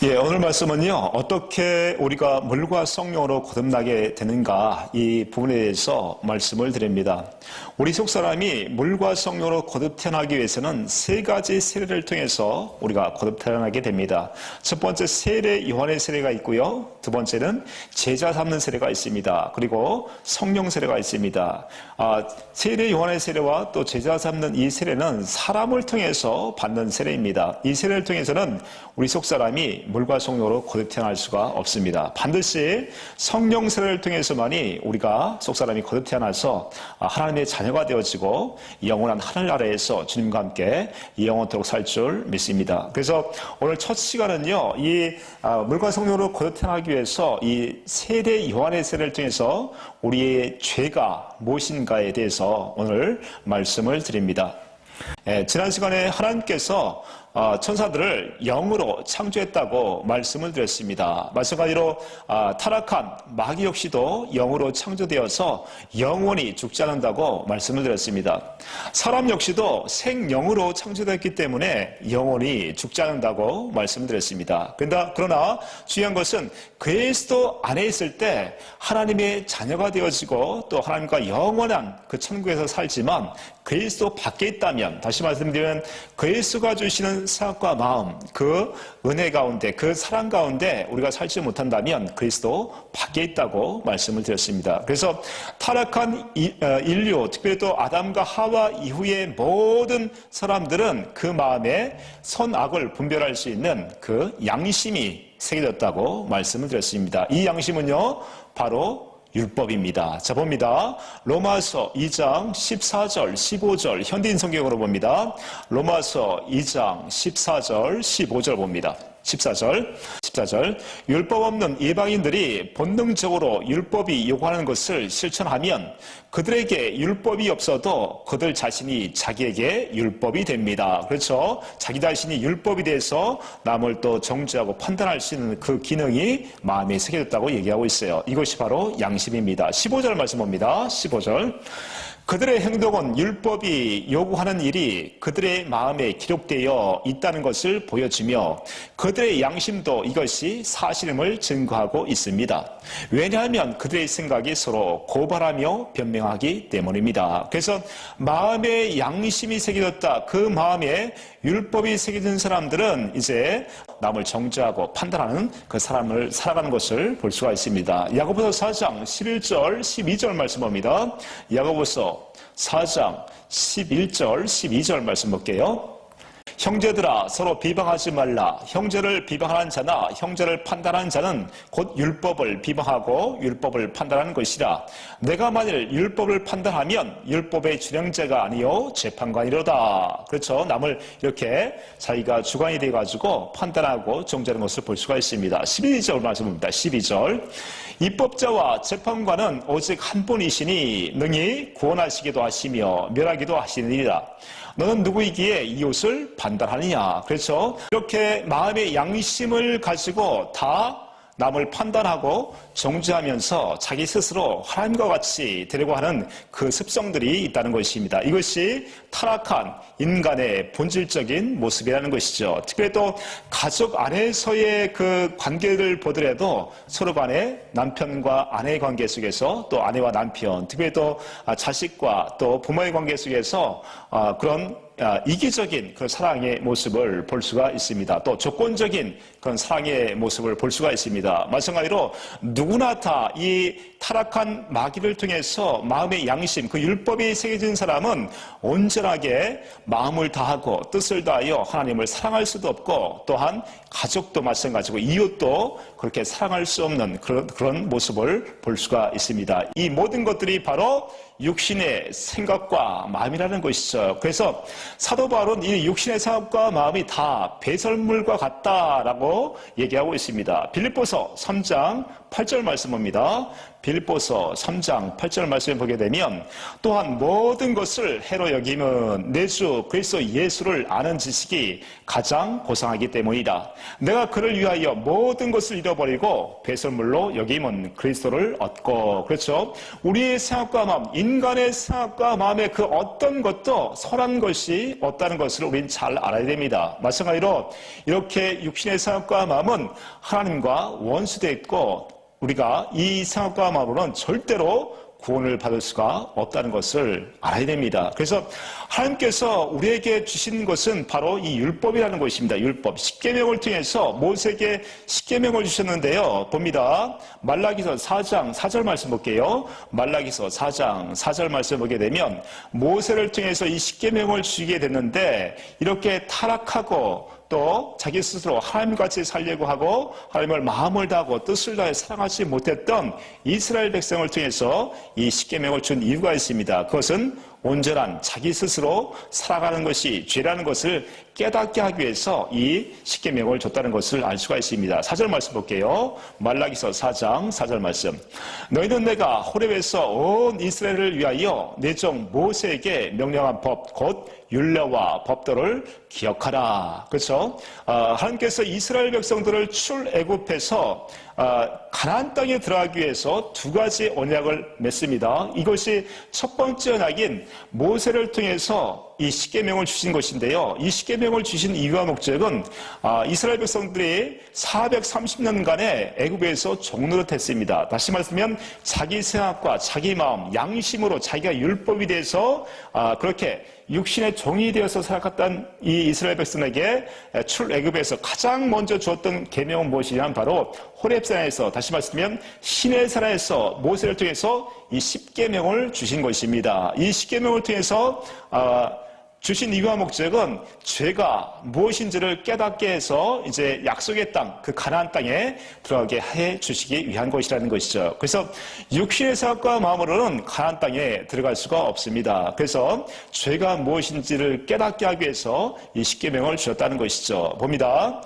예, 오늘 말씀은요, 어떻게 우리가 물과 성령으로 거듭나게 되는가, 이 부분에 대해서 말씀을 드립니다. 우리 속 사람이 물과 성령으로 거듭 태어나기 위해서는 세 가지 세례를 통해서 우리가 거듭 태어나게 됩니다. 첫 번째 세례, 요한의 세례가 있고요. 두 번째는 제자 삼는 세례가 있습니다. 그리고 성령 세례가 있습니다. 세례, 요한의 세례와 또 제자 삼는 이 세례는 사람을 통해서 받는 세례입니다. 이 세례를 통해서는 우리 속 사람이 물과 성령으로 거듭 태어날 수가 없습니다. 반드시 성령 세례를 통해서만이 우리가 속 사람이 거듭 태어나서 하나님의 자녀가 되어지고 영원한 하늘나라에서 주님과 함께 영원토록 살 줄 믿습니다. 그래서 오늘 첫 시간은요, 이 물과 성령으로 거듭 태어나기 위해서 이 세례 요한의 세례를 통해서 우리의 죄가 무엇인가에 대해서 오늘 말씀을 드립니다. 지난 시간에 하나님께서 천사들을 영으로 창조했다고 말씀을 드렸습니다. 마찬가지로 타락한 마귀 역시도 영으로 창조되어서 영원히 죽지 않는다고 말씀을 드렸습니다. 사람 역시도 생영으로 창조되었기 때문에 영원히 죽지 않는다고 말씀을 드렸습니다. 그러나 중요한 것은 그리스도 안에 있을 때 하나님의 자녀가 되어지고 또 하나님과 영원한 그 천국에서 살지만 그리스도 밖에 있다면, 다시 말씀드리면 그리스도가 주시는 생각과 마음, 그 은혜 가운데, 그 사랑 가운데 우리가 살지 못한다면 그리스도 밖에 있다고 말씀을 드렸습니다. 그래서 타락한 인류, 특별히 또 아담과 하와 이후의 모든 사람들은 그 마음에 선악을 분별할 수 있는 그 양심이 새겨졌다고 말씀을 드렸습니다. 이 양심은요, 바로 율법입니다. 자, 봅니다. 로마서 2장 14절, 15절, 현대인 성경으로 봅니다. 로마서 2장 14절, 15절 봅니다. 14절. 율법 없는 이방인들이 본능적으로 율법이 요구하는 것을 실천하면 그들에게 율법이 없어도 그들 자신이 자기에게 율법이 됩니다. 그렇죠? 자기 자신이 율법이 돼서 남을 또 정죄하고 판단할 수 있는 그 기능이 마음에 새겨졌다고 얘기하고 있어요. 이것이 바로 양심입니다. 15절 말씀 봅니다. 15절. 그들의 행동은 율법이 요구하는 일이 그들의 마음에 기록되어 있다는 것을 보여주며 그들의 양심도 이것이 사실임을 증거하고 있습니다. 왜냐하면 그들의 생각이 서로 고발하며 변명하기 때문입니다. 그래서 마음에 양심이 새겨졌다, 그 마음에 율법이 새겨진 사람들은 이제 남을 정죄하고 판단하는 그 사람을 살아가는 것을 볼 수가 있습니다. 야고보서 4장 11절 12절 말씀 봅니다. 야고보서 4장 11절 12절 말씀 볼게요. 형제들아 서로 비방하지 말라. 형제를 비방하는 자나 형제를 판단하는 자는 곧 율법을 비방하고 율법을 판단하는 것이라. 내가 만일 율법을 판단하면 율법의 준행자가 아니요 재판관이로다. 그렇죠? 남을 이렇게 자기가 주관이 돼가지고 판단하고 정죄하는 것을 볼 수가 있습니다. 12절 말씀입니다. 12절. 입법자와 재판관은 오직 한 분이시니 능히 구원하시기도 하시며 멸하기도 하시느니라. 너는 누구이기에 이웃을 판단하느냐. 그렇죠? 이렇게 마음의 양심을 가지고 다 남을 판단하고 정죄하면서 자기 스스로 하나님과 같이 되려고 하는 그 습성들이 있다는 것입니다. 이것이 타락한 인간의 본질적인 모습이라는 것이죠. 특별히 또 가족 안에서의 그 관계를 보더라도 서로 간에 남편과 아내의 관계 속에서 또 아내와 남편, 특별히 또 자식과 또 부모의 관계 속에서 그런 이기적인 그 사랑의 모습을 볼 수가 있습니다. 또 조건적인 그런 사랑의 모습을 볼 수가 있습니다. 마찬가지로 누구나 다 이 타락한 마귀를 통해서 마음의 양심, 그 율법이 새겨진 사람은 온전하게 마음을 다하고 뜻을 다하여 하나님을 사랑할 수도 없고 또한 가족도 마찬가지고 이웃도 그렇게 사랑할 수 없는 그런 모습을 볼 수가 있습니다. 이 모든 것들이 바로 육신의 생각과 마음이라는 것이죠. 그래서 사도 바울은 이 육신의 생각과 마음이 다 배설물과 같다라고 얘기하고 있습니다. 빌립보서 3장 8절 말씀입니다. 빌립보서 3장 8절 말씀을 보게 되면 또한 모든 것을 해로 여김은 내 주 그리스도 예수를 아는 지식이 가장 고상하기 때문이다. 내가 그를 위하여 모든 것을 잃어버리고 배설물로 여김은 그리스도를 얻고. 그렇죠? 우리의 생각과 마음, 인간의 생각과 마음의 그 어떤 것도 선한 것이 없다는 것을 우리는 잘 알아야 됩니다. 마찬가지로 이렇게 육신의 생각과 생각과 마음은 하나님과 원수되어 있고 우리가 이 생각과 마음으로는 절대로 구원을 받을 수가 없다는 것을 알아야 됩니다. 그래서 하나님께서 우리에게 주신 것은 바로 이 율법이라는 것입니다. 율법. 십계명을 통해서 모세에게 십계명을 주셨는데요. 봅니다. 말라기서 4장 4절 말씀 볼게요. 말라기서 4장 4절 말씀 보게 되면 모세를 통해서 이 십계명을 주시게 됐는데 이렇게 타락하고 또 자기 스스로 하나님같이 살려고 하고 하나님을 마음을 다하고 뜻을 다해 사랑하지 못했던 이스라엘 백성을 통해서 이 십계명을 준 이유가 있습니다. 그것은 온전한 자기 스스로 살아가는 것이 죄라는 것을 깨닫게 하기 위해서 이 십계명을 줬다는 것을 알 수가 있습니다. 4절 말씀 볼게요. 말라기서 4장 4절 말씀. 너희는 내가 호렙에서 온 이스라엘을 위하여 내 종 모세에게 명령한 법 곧 율례와 법도를 기억하라. 그렇죠? 하나님께서 이스라엘 백성들을 출애굽해서 가나안 땅에 들어가기 위해서 두 가지 언약을 맺습니다. 이것이 첫 번째 언약인 모세를 통해서 이 십계명을 주신 것인데요. 이 십계명을 주신 이유와 목적은 이스라엘 백성들이 430년간의 애굽에서 종노릇했습니다. 다시 말하면 자기 생각과 자기 마음, 양심으로 자기가 율법이 돼서 그렇게 육신의 종이 되어서 살아갔던 이 이스라엘 백성에게 출애굽에서 가장 먼저 주었던 계명은 무엇이냐면 바로 호렙산에서 다시 말씀드리면 시내산에서 모세를 통해서 이 십계명을 주신 것입니다. 이 십계명을 통해서 주신 이유와 목적은 죄가 무엇인지를 깨닫게 해서 이제 약속의 땅, 그 가나안 땅에 들어가게 해 주시기 위한 것이라는 것이죠. 그래서 육신의 생각과 마음으로는 가나안 땅에 들어갈 수가 없습니다. 그래서 죄가 무엇인지를 깨닫게 하기 위해서 이 십계명을 주셨다는 것이죠. 봅니다.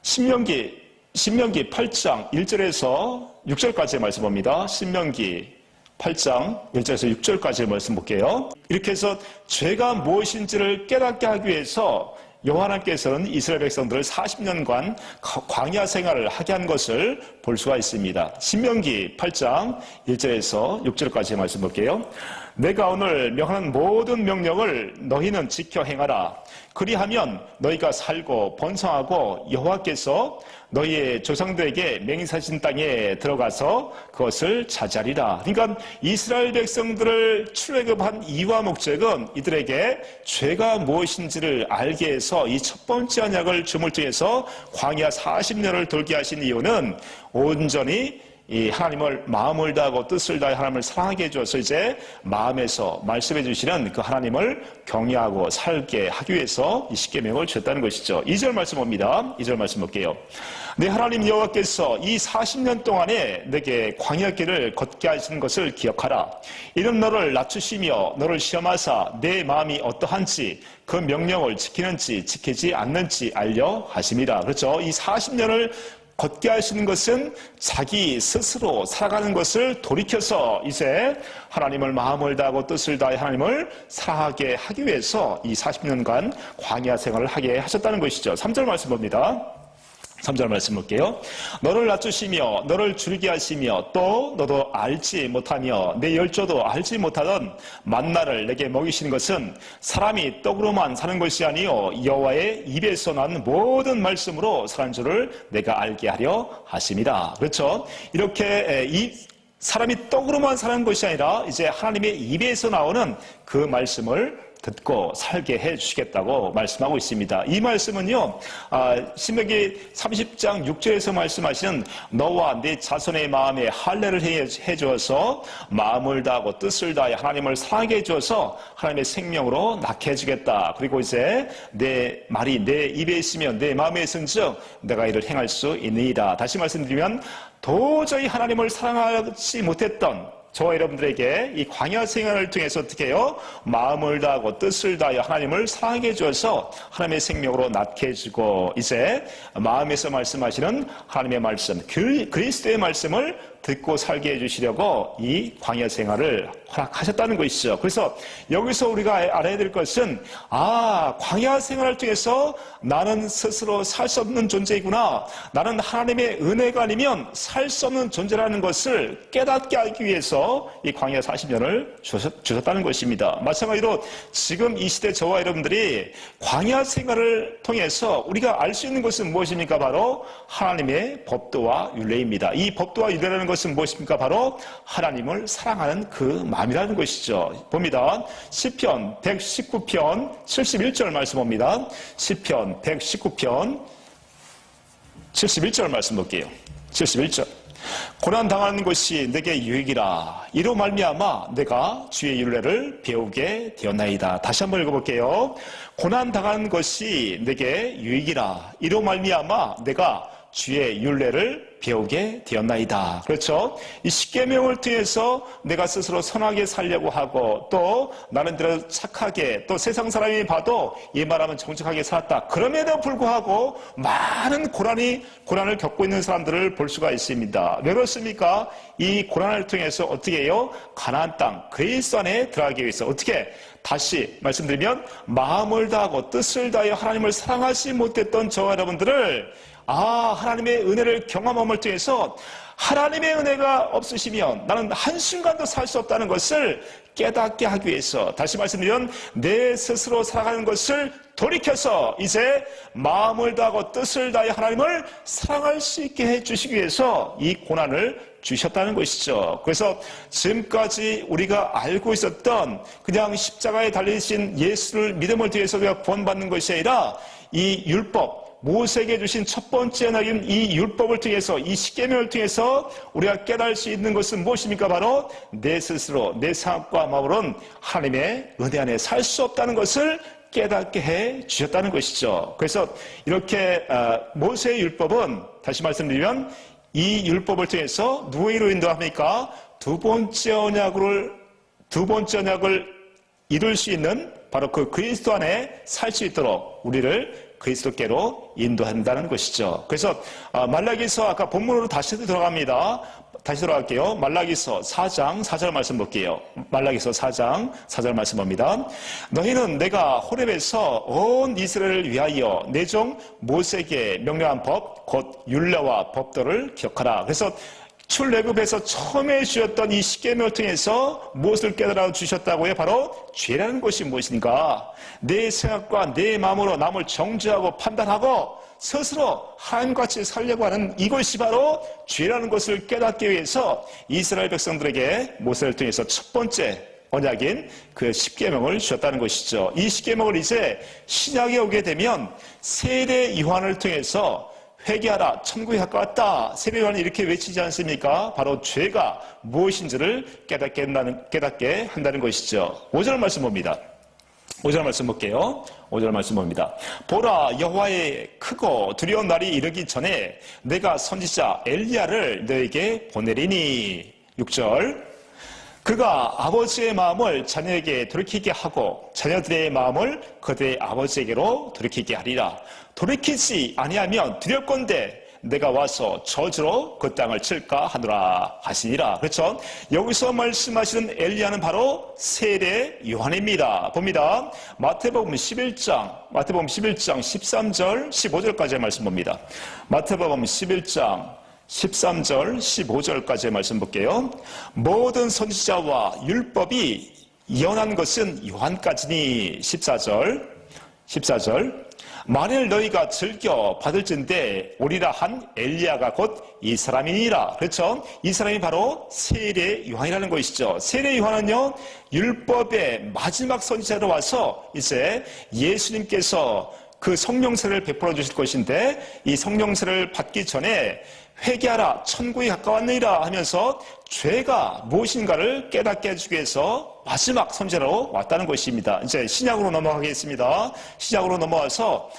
신명기 8장 1절에서 6절까지의 말씀 봅니다. 신명기 8장 1절에서 6절까지의 말씀 볼게요. 이렇게 해서 죄가 무엇인지를 깨닫게 하기 위해서 여호와 하나님께서는 이스라엘 백성들을 40년간 광야 생활을 하게 한 것을 볼 수가 있습니다. 신명기 8장 1절에서 6절까지의 말씀 볼게요. 내가 오늘 명하는 모든 명령을 너희는 지켜 행하라. 그리하면 너희가 살고 번성하고 여호와께서 너희의 조상들에게 맹세하신 땅에 들어가서 그것을 차지하리라. 그러니까 이스라엘 백성들을 출애굽한 이유와 목적은 이들에게 죄가 무엇인지를 알게 해서 이 첫 번째 언약을 줌을 통해서 광야 40년을 돌게 하신 이유는 온전히 이 하나님을 마음을 다하고 뜻을 다해 하나님을 사랑하게 해줘서 이제 마음에서 말씀해 주시는 그 하나님을 경외하고 살게 하기 위해서 이 십계명을 주셨다는 것이죠. 2절 말씀 봅니다. 2절 말씀 볼게요. 내 하나님 여호와께서 이 40년 동안에 내게 광야길을 걷게 하신 것을 기억하라. 이는 너를 낮추시며 너를 시험하사 내 마음이 어떠한지 그 명령을 지키는지 지키지 않는지 알려 하심이라. 그렇죠. 이 40년을 걷게 하시는 것은 자기 스스로 살아가는 것을 돌이켜서 이제 하나님을 마음을 다하고 뜻을 다해 하나님을 사랑하게 하기 위해서 이 40년간 광야 생활을 하게 하셨다는 것이죠. 3절 말씀 봅니다. 3절 말씀 볼게요. 너를 낮추시며 너를 줄이게 하시며 또 너도 알지 못하며 내 열조도 알지 못하던 만나를 내게 먹이시는 것은 사람이 떡으로만 사는 것이 아니요 여호와의 입에서 난 모든 말씀으로 사는 줄을 내가 알게 하려 하심이라. 그렇죠. 이렇게 이 사람이 떡으로만 사는 것이 아니라 이제 하나님의 입에서 나오는 그 말씀을 듣고 살게 해 주시겠다고 말씀하고 있습니다. 이 말씀은요, 신명기 30장 6절에서 말씀하시는 너와 네 자손의 마음에 할례를 해 주어서 마음을 다하고 뜻을 다해 하나님을 사랑하게 해 주어서 하나님의 생명으로 낳게 해 주겠다. 그리고 이제 내 말이 내 입에 있으면 내 마음에 있은즉 내가 이를 행할 수 있느니라. 다시 말씀드리면 도저히 하나님을 사랑하지 못했던 저와 여러분들에게 이 광야 생활을 통해서 어떻게 해요? 마음을 다하고 뜻을 다하여 하나님을 사랑하게 해줘서 하나님의 생명으로 낳게 해주고 이제 마음에서 말씀하시는 하나님의 말씀, 그리스도의 말씀을 듣고 살게 해주시려고 이 광야 생활을 허락하셨다는 것이죠. 그래서 여기서 우리가 알아야 될 것은 광야 생활을 통해서 나는 스스로 살 수 없는 존재이구나, 나는 하나님의 은혜가 아니면 살 수 없는 존재라는 것을 깨닫게 하기 위해서 이 광야 40년을 주셨다는 것입니다. 마찬가지로 지금 이 시대 저와 여러분들이 광야 생활을 통해서 우리가 알 수 있는 것은 무엇입니까? 바로 하나님의 법도와 율례입니다. 이 법도와 율례라는 것은 무엇입니까? 바로 하나님을 사랑하는 그 마음이라는 것이죠. 봅니다. 시편 119편 71절 말씀 봅니다. 시편 119편 71절 말씀 볼게요. 71절. 고난 당하는 것이 내게 유익이라. 이로 말미암아 내가 주의 율례를 배우게 되었나이다. 다시 한번 읽어볼게요. 고난 당하는 것이 내게 유익이라. 이로 말미암아 내가 주의 율례를 배우게 되었나이다. 그렇죠? 이 십계명을 통해서 내가 스스로 선하게 살려고 하고, 또 나름대로 착하게, 또 세상 사람이 봐도 이 말하면 정직하게 살았다. 그럼에도 불구하고 많은 고난을 겪고 있는 사람들을 볼 수가 있습니다. 왜 그렇습니까? 이 고난을 통해서 어떻게 해요? 가나안 땅 그리스도 안에 들어가기 위해서 어떻게, 다시 말씀드리면 마음을 다하고 뜻을 다하여 하나님을 사랑하지 못했던 저와 여러분들을 하나님의 은혜를 경험함을 통해서 하나님의 은혜가 없으시면 나는 한순간도 살 수 없다는 것을 깨닫게 하기 위해서, 다시 말씀드리면 내 스스로 살아가는 것을 돌이켜서 이제 마음을 다하고 뜻을 다해 하나님을 사랑할 수 있게 해주시기 위해서 이 고난을 주셨다는 것이죠. 그래서 지금까지 우리가 알고 있었던 그냥 십자가에 달리신 예수를 믿음을 통해서 우리가 구원받는 것이 아니라 이 율법, 모세에게 주신 첫 번째 언약인 이 율법을 통해서, 이 십계명을 통해서 우리가 깨달을 수 있는 것은 무엇입니까? 바로 내 스스로 내 생각과 마음으로는 하나님의 은혜 안에 살 수 없다는 것을 깨닫게 해 주셨다는 것이죠. 그래서 이렇게 모세의 율법은, 다시 말씀드리면 이 율법을 통해서 누구로 인도합니까? 두 번째 언약을 이룰 수 있는 바로 그 그리스도 안에 살 수 있도록 우리를 그리스도께로 인도한다는 것이죠. 그래서 말라기서 아까 본문으로 다시 들어갑니다. 다시 들어갈게요. 말라기서 4장 4절 말씀 볼게요. 말라기서 4장 4절 말씀 봅니다. 너희는 내가 호렙에서 온 이스라엘을 위하여 내 종 모세에게 명령한 법, 곧 율례와 법도를 기억하라. 그래서 출애굽에서 처음에 주셨던 이 십계명을 통해서 무엇을 깨달아 주셨다고요? 바로 죄라는 것이 무엇인가? 내 생각과 내 마음으로 남을 정죄하고 판단하고 스스로 하나님같이 살려고 하는 이것이 바로 죄라는 것을 깨닫기 위해서 이스라엘 백성들에게 모세를 통해서 첫 번째 언약인 그 십계명을 주셨다는 것이죠. 이 십계명을 이제 신약에 오게 되면 세례 요한을 통해서 회개하라, 천국에 가까웠다. 세례 요한이 이렇게 외치지 않습니까? 바로 죄가 무엇인지를 깨닫게 한다는 것이죠. 5절 말씀 봅니다. 5절 말씀 볼게요. 5절 말씀 봅니다. 보라, 여호와의 크고 두려운 날이 이르기 전에 내가 선지자 엘리야를 너에게 보내리니. 6절. 그가 아버지의 마음을 자녀에게 돌이키게 하고 자녀들의 마음을 그들의 아버지에게로 돌이키게 하리라. 돌이키지 아니하면 두렵건대 내가 와서 저주로 그 땅을 칠까 하노라 하시니라. 그렇죠? 여기서 말씀하시는 엘리야는 바로 세례 요한입니다. 봅니다. 마태복음 11장 13절 15절까지의 말씀 봅니다. 마태복음 11장 13절 15절까지의 말씀 볼게요. 모든 선지자와 율법이 예언한 것은 요한까지니. 14절 만일 너희가 즐겨 받을진대 오리라 한 엘리야가 곧 이 사람이니라. 그렇죠? 이 사람이 바로 세례 요한이라는 것이죠. 세례 요한은요, 율법의 마지막 선지자로 와서 이제 예수님께서 그 성령세를 베풀어 주실 것인데, 이 성령세를 받기 전에 회개하라, 천국이 가까웠느니라 하면서 죄가 무엇인가를 깨닫게 해주기 위해서 마지막 선지자로 왔다는 것입니다. 이제 신약으로 넘어가겠습니다. 신약으로 넘어와서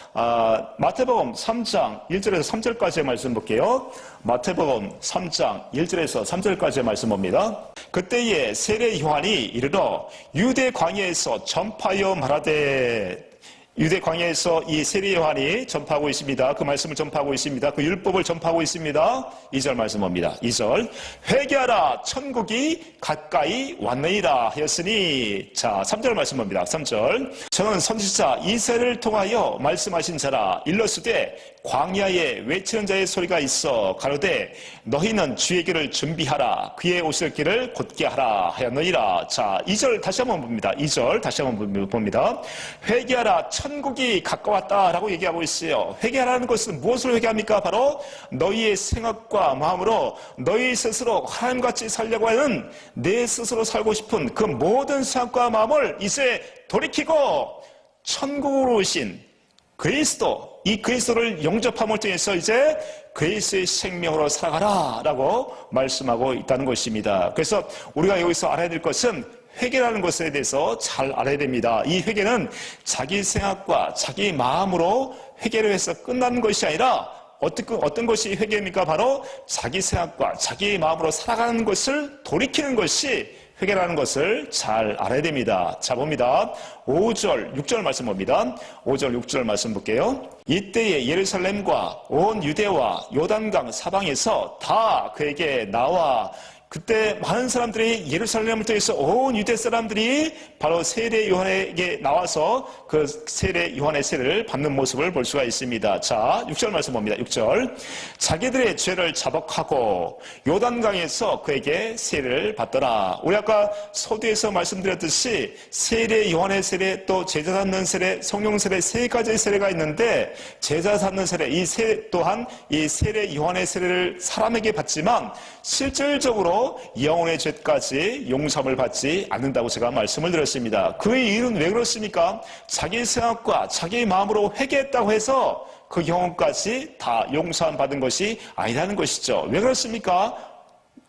마태복음 3장 1절에서 3절까지의 말씀 볼게요. 마태복음 3장 1절에서 3절까지의 말씀 봅니다. 그때에 세례 요한이 이르러 유대 광야에서 전파하여 말하되 유대 광야에서 이 세례 요한이 전파하고 있습니다. 그 말씀을 전파하고 있습니다. 그 율법을 전파하고 있습니다. 2절 말씀 봅니다. 2절 회개하라 천국이 가까이 왔느니라 하였으니. 자, 3절 말씀 봅니다. 3절 저는 선지자 이사야를 통하여 말씀하신 자라. 일러스되 광야에 외치는 자의 소리가 있어 가로되 너희는 주의 길을 준비하라. 그의 오실 길을 곧게 하라 하였느니라. 자, 2절 다시 한번 봅니다. 2절 다시 한번 봅니다. 회개하라 천국이 가까웠다라고 얘기하고 있어요. 회개하라는 것은 무엇을 회개합니까? 바로 너희의 생각과 마음으로 너희 스스로 하나님같이 살려고 하는 내 스스로 살고 싶은 그 모든 생각과 마음을 이제 돌이키고 천국으로 오신 그리스도, 이 그리스도를 영접함을 통해서 이제 그리스도의 생명으로 살아가라라고 말씀하고 있다는 것입니다. 그래서 우리가 여기서 알아야 될 것은 회개라는 것에 대해서 잘 알아야 됩니다. 이 회개는 자기 생각과 자기 마음으로 회개를 해서 끝나는 것이 아니라 어떤 것이 회개입니까? 바로 자기 생각과 자기 마음으로 살아가는 것을 돌이키는 것이 회개라는 것을 잘 알아야 됩니다. 자, 봅니다. 5절, 6절 말씀 봅니다. 5절, 6절 말씀 볼게요. 이때에 예루살렘과 온 유대와 요단강 사방에서 다 그에게 나와 그때 많은 사람들이 예루살렘을 통해서 온 유대 사람들이 바로 세례 요한에게 나와서 그 세례 요한의 세례를 받는 모습을 볼 수가 있습니다. 자, 6절 말씀 봅니다. 6절 자기들의 죄를 자복하고 요단강에서 그에게 세례를 받더라. 우리 아까 서두에서 말씀드렸듯이 세례 요한의 세례 또 제자 삼는 세례 성령 세례 세 가지의 세례가 있는데 제자 삼는 세례 이 세례 또한 이 세례 요한의 세례를 사람에게 받지만 실질적으로 영혼의 죄까지 용서함을 받지 않는다고 제가 말씀을 드렸습니다. 그 이유는 왜 그렇습니까? 자기 생각과 자기 마음으로 회개했다고 해서 그 영혼까지 다 용서함 받은 것이 아니라는 것이죠. 왜 그렇습니까?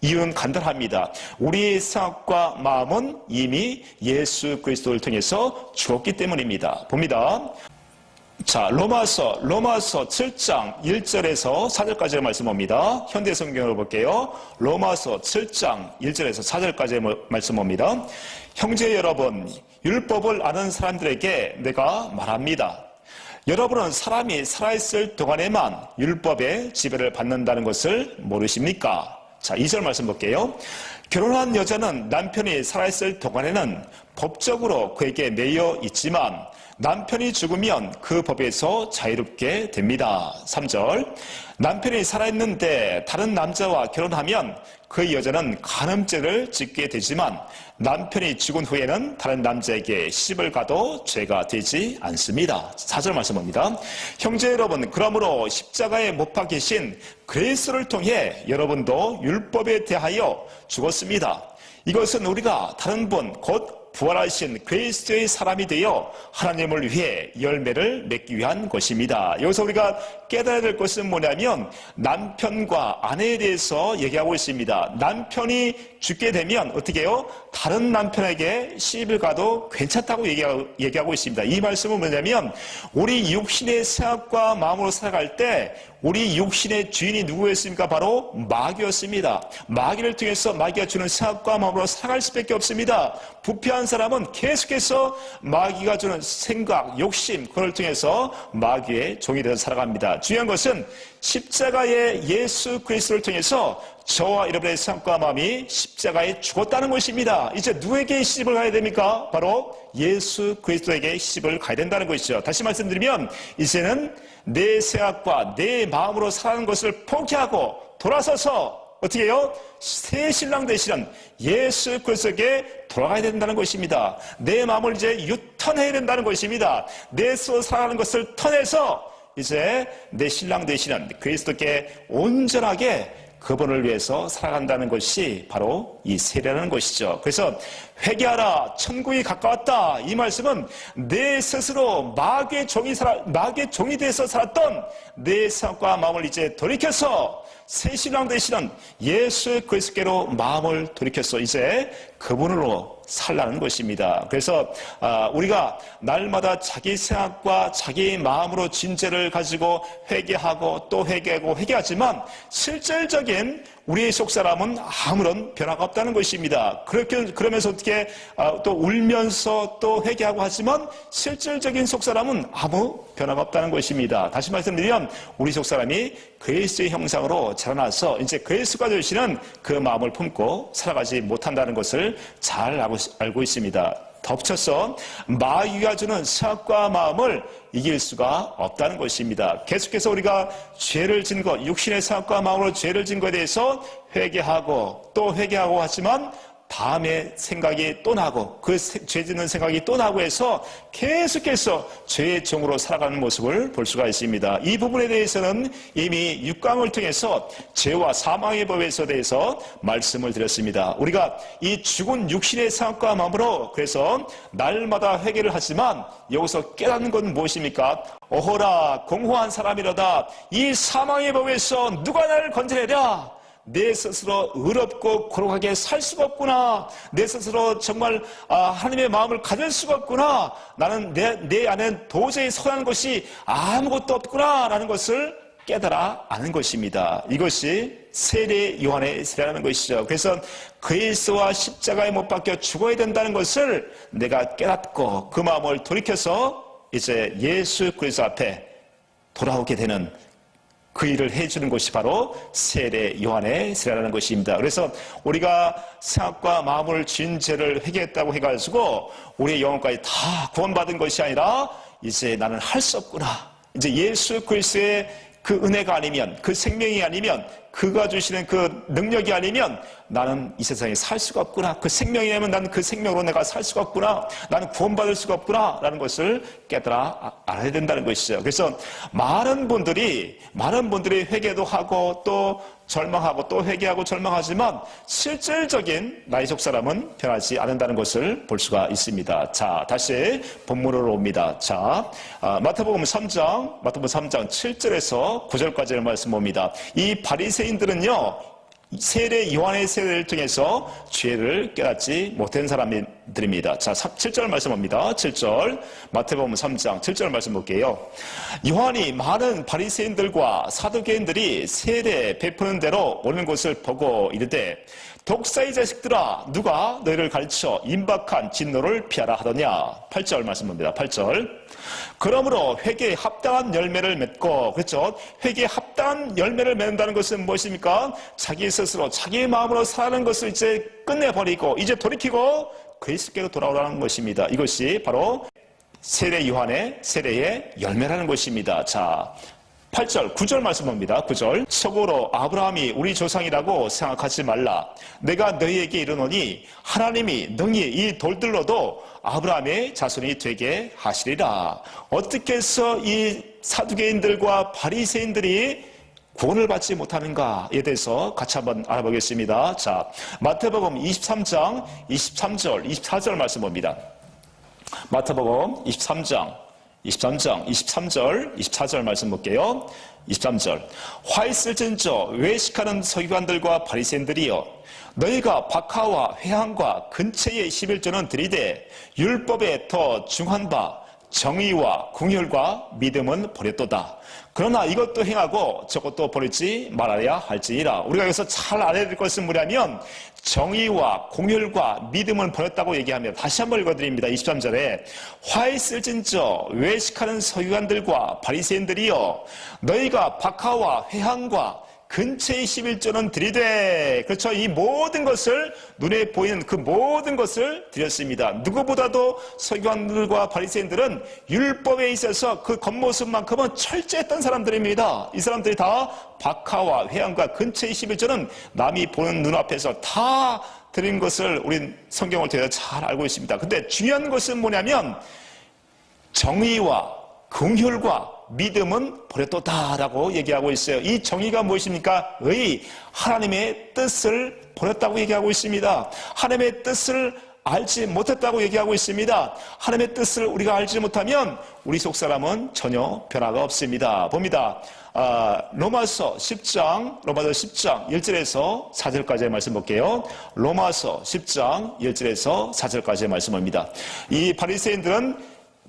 이유는 간단합니다. 우리의 생각과 마음은 이미 예수 그리스도를 통해서 죽었기 때문입니다. 봅니다. 자, 로마서 7장 1절에서 4절까지의 말씀 봅니다. 현대 성경으로 볼게요. 로마서 7장 1절에서 4절까지의 말씀 봅니다. 형제 여러분, 율법을 아는 사람들에게 내가 말합니다. 여러분은 사람이 살아있을 동안에만 율법의 지배를 받는다는 것을 모르십니까? 자, 2절 말씀 볼게요. 결혼한 여자는 남편이 살아있을 동안에는 법적으로 그에게 매여 있지만 남편이 죽으면 그 법에서 자유롭게 됩니다. 3절 남편이 살아있는데 다른 남자와 결혼하면 그 여자는 간음죄를 짓게 되지만 남편이 죽은 후에는 다른 남자에게 시집을 가도 죄가 되지 않습니다. 4절 말씀입니다. 형제 여러분, 그러므로 십자가에 못 박히신 그리스도를 통해 여러분도 율법에 대하여 죽었습니다. 이것은 우리가 다른 분, 곧 부활하신 그리스도의 사람이 되어 하나님을 위해 열매를 맺기 위한 것입니다. 여기서 우리가 깨달아야 될 것은 뭐냐면 남편과 아내에 대해서 얘기하고 있습니다. 남편이 죽게 되면 어떻게 해요? 다른 남편에게 시집을 가도 괜찮다고 얘기하고 있습니다. 이 말씀은 뭐냐면 우리 육신의 생각과 마음으로 살아갈 때 우리 육신의 주인이 누구였습니까? 바로 마귀였습니다. 마귀를 통해서 마귀가 주는 생각과 마음으로 살아갈 수밖에 없습니다. 부패한 사람은 계속해서 마귀가 주는 생각, 욕심, 그걸 통해서 마귀의 종이 되어 살아갑니다. 중요한 것은 십자가의 예수 그리스도를 통해서 저와 여러분의 생각과 마음이 십자가에 죽었다는 것입니다. 이제 누구에게 시집을 가야 됩니까? 바로 예수 그리스도에게 시집을 가야 된다는 것이죠. 다시 말씀드리면 이제는 내 생각과 내 마음으로 살아가는 것을 포기하고 돌아서서 어떻게 해요? 새 신랑 되시는 예수 그리스도에게 돌아가야 된다는 것입니다. 내 마음을 이제 유턴해야 된다는 것입니다. 내 스스로 살아가는 것을 턴해서 이제 내 신랑 되시는 그리스도께 온전하게 그분을 위해서 살아간다는 것이 바로 이 세례라는 것이죠. 그래서 회개하라 천국이 가까웠다 이 말씀은 내 스스로 마귀의 종이 돼서 살았던 내 생각과 마음을 이제 돌이켜서 새 신랑 되시는 예수 그리스도께로 마음을 돌이켜서 이제 그분으로 살라는 것입니다. 그래서 우리가 날마다 자기 생각과 자기 마음으로 진죄를 가지고 회개하고 또 회개하고 회개하지만 실질적인 우리의 속사람은 아무런 변화가 없다는 것입니다. 그러면서 어떻게 또 울면서 또 회개하고 하지만 실질적인 속사람은 아무 변화가 없다는 것입니다. 다시 말씀드리면 우리 속사람이 그리스도의 형상으로 자라나서 이제 그리스도가 되시는 그 마음을 품고 살아가지 못한다는 것을 잘 알고 있습니다. 덧붙여서 마귀가 주는 생각과 마음을 이길 수가 없다는 것입니다. 계속해서 우리가 죄를 진 것, 육신의 생각과 마음으로 죄를 진 것에 대해서 회개하고 또 회개하고 하지만 다음에 생각이 또 나고 그 죄 짓는 생각이 또 나고 해서 계속해서 죄의 종으로 살아가는 모습을 볼 수가 있습니다. 이 부분에 대해서는 이미 6강을 통해서 죄와 사망의 법에서 대해서 말씀을 드렸습니다. 우리가 이 죽은 육신의 생각과 마음으로 그래서 날마다 회개를 하지만 여기서 깨닫는 건 무엇입니까? 어허라 공허한 사람이로다. 이 사망의 법에서 누가 나를 건져내랴. 내 스스로 의롭고 고룩하게 살 수가 없구나. 내 스스로 정말 하나님의 마음을 가질 수가 없구나. 나는 내 안에 도저히 선한 것이 아무것도 없구나 라는 것을 깨달아 아는 것입니다. 이것이 세례 요한의 세례라는 것이죠. 그래서 그리스도와 십자가에 못 박혀 죽어야 된다는 것을 내가 깨닫고 그 마음을 돌이켜서 이제 예수 그리스도 앞에 돌아오게 되는 그 일을 해주는 것이 바로 세례 요한의 세례라는 것입니다. 그래서 우리가 생각과 마음을 진 죄를 회개했다고 해가지고 우리의 영혼까지 다 구원받은 것이 아니라 이제 나는 할 수 없구나. 이제 예수 그리스도의 그 은혜가 아니면 그 생명이 아니면 그가 주시는 그 능력이 아니면 나는 이 세상에 살 수가 없구나. 그 생명이 아니면 나는 그 생명으로 내가 살 수가 없구나. 나는 구원받을 수가 없구나. 라는 것을 깨달아 알아야 된다는 것이죠. 그래서 많은 분들이 회개도 하고 또 절망하고 또 회개하고 절망하지만 실질적인 나의 속사람은 변하지 않는다는 것을 볼 수가 있습니다. 자, 다시 본문으로 옵니다. 자, 마태복음 3장 7절에서 9절까지의 말씀 봅니다. 이 바리새인들은요, 세례 요한의 세례를 통해서 죄를 깨닫지 못한 사람들입니다. 자, 7절 말씀 봅니다. 7절 마태복음 3장 7절 말씀 볼게요. 요한이 많은 바리새인들과 사두개인들이 세례 베푸는 대로 오는 것을 보고 이르되 독사의 자식들아 누가 너희를 가르쳐 임박한 진노를 피하라 하더냐. 8절 말씀 봅니다. 8절 그러므로 회개에 합당한 열매를 맺고, 그렇죠? 회개에 합당한 열매를 맺는다는 것은 무엇입니까? 자기 스스로 자기의 마음으로 사는 것을 이제 끝내버리고 이제 돌이키고 그리스도께로 돌아오라는 것입니다. 이것이 바로 세례 요한의 세례의 열매라는 것입니다. 자, 8절, 9절 말씀 봅니다. 9절. 속으로 아브라함이 우리 조상이라고 생각하지 말라. 내가 너희에게 이르노니 하나님이 능히 이 돌들로도 아브라함의 자손이 되게 하시리라. 어떻게 해서 이 사두개인들과 바리새인들이 구원을 받지 못하는가에 대해서 같이 한번 알아보겠습니다. 자, 마태복음 23장 23절, 24절 말씀 봅니다. 마태복음 23장 23절, 24절 말씀 볼게요. 23절. 화 있을진저 외식하는 서기관들과 바리새인들이여 너희가 박하와 회항과 근처의 11조는 들이되 율법에 더 중한 바 정의와 궁혈과 믿음은 버렸도다. 그러나 이것도 행하고 저것도 버리지 말아야 할지니라. 우리가 여기서 잘 알아야 될 것은 뭐냐면 정의와 공혈과 믿음을 버렸다고 얘기하며 다시 한번 읽어드립니다. 23절에 화 있을진저 외식하는 서기관들과 바리새인들이여 너희가 박하와 회항과 근처의 11조는 들이되, 그렇죠? 이 모든 것을 눈에 보이는 그 모든 것을 드렸습니다. 누구보다도 서기관들과 바리새인들은 율법에 있어서 그 겉모습만큼은 철저했던 사람들입니다. 이 사람들이 다 박하와 회항과 근처의 11조는 남이 보는 눈앞에서 다 드린 것을 우린 성경을 통해서 잘 알고 있습니다. 근데 중요한 것은 뭐냐면 정의와 긍휼과 믿음은 버렸도다라고 얘기하고 있어요. 이 정의가 무엇입니까? 하나님의 뜻을 버렸다고 얘기하고 있습니다. 하나님의 뜻을 알지 못했다고 얘기하고 있습니다. 하나님의 뜻을 우리가 알지 못하면 우리 속사람은 전혀 변화가 없습니다. 봅니다. 로마서 10장 1절에서 4절까지의 말씀 볼게요. 로마서 10장 1절에서 4절까지의 말씀입니다. 이 바리새인들은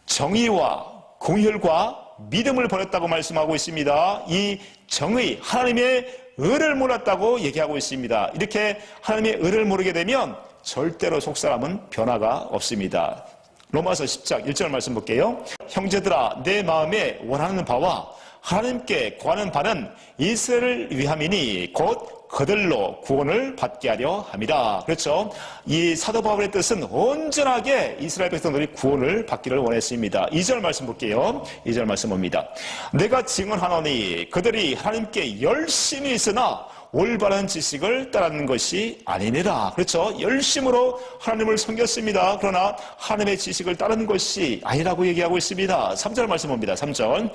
정의와 공혈과 믿음을 버렸다고 말씀하고 있습니다. 이 정의, 하나님의 의를 몰랐다고 얘기하고 있습니다. 이렇게 하나님의 의를 모르게 되면 절대로 속사람은 변화가 없습니다. 로마서 10장 1절 말씀 볼게요. 형제들아, 내 마음에 원하는 바와 하나님께 구하는 바는 이스라엘을 위함이니 곧 그들로 구원을 받게 하려 함이라. 그렇죠. 이 사도 바울의 뜻은 온전하게 이스라엘 백성들이 구원을 받기를 원했습니다. 2절 말씀 볼게요. 2절 말씀 봅니다. 내가 증언하노니 그들이 하나님께 열심히 있으나 올바른 지식을 따르는 것이 아니니라. 그렇죠. 열심으로 하나님을 섬겼습니다. 그러나 하나님의 지식을 따르는 것이 아니라고 얘기하고 있습니다. 3절 말씀 봅니다. 3절.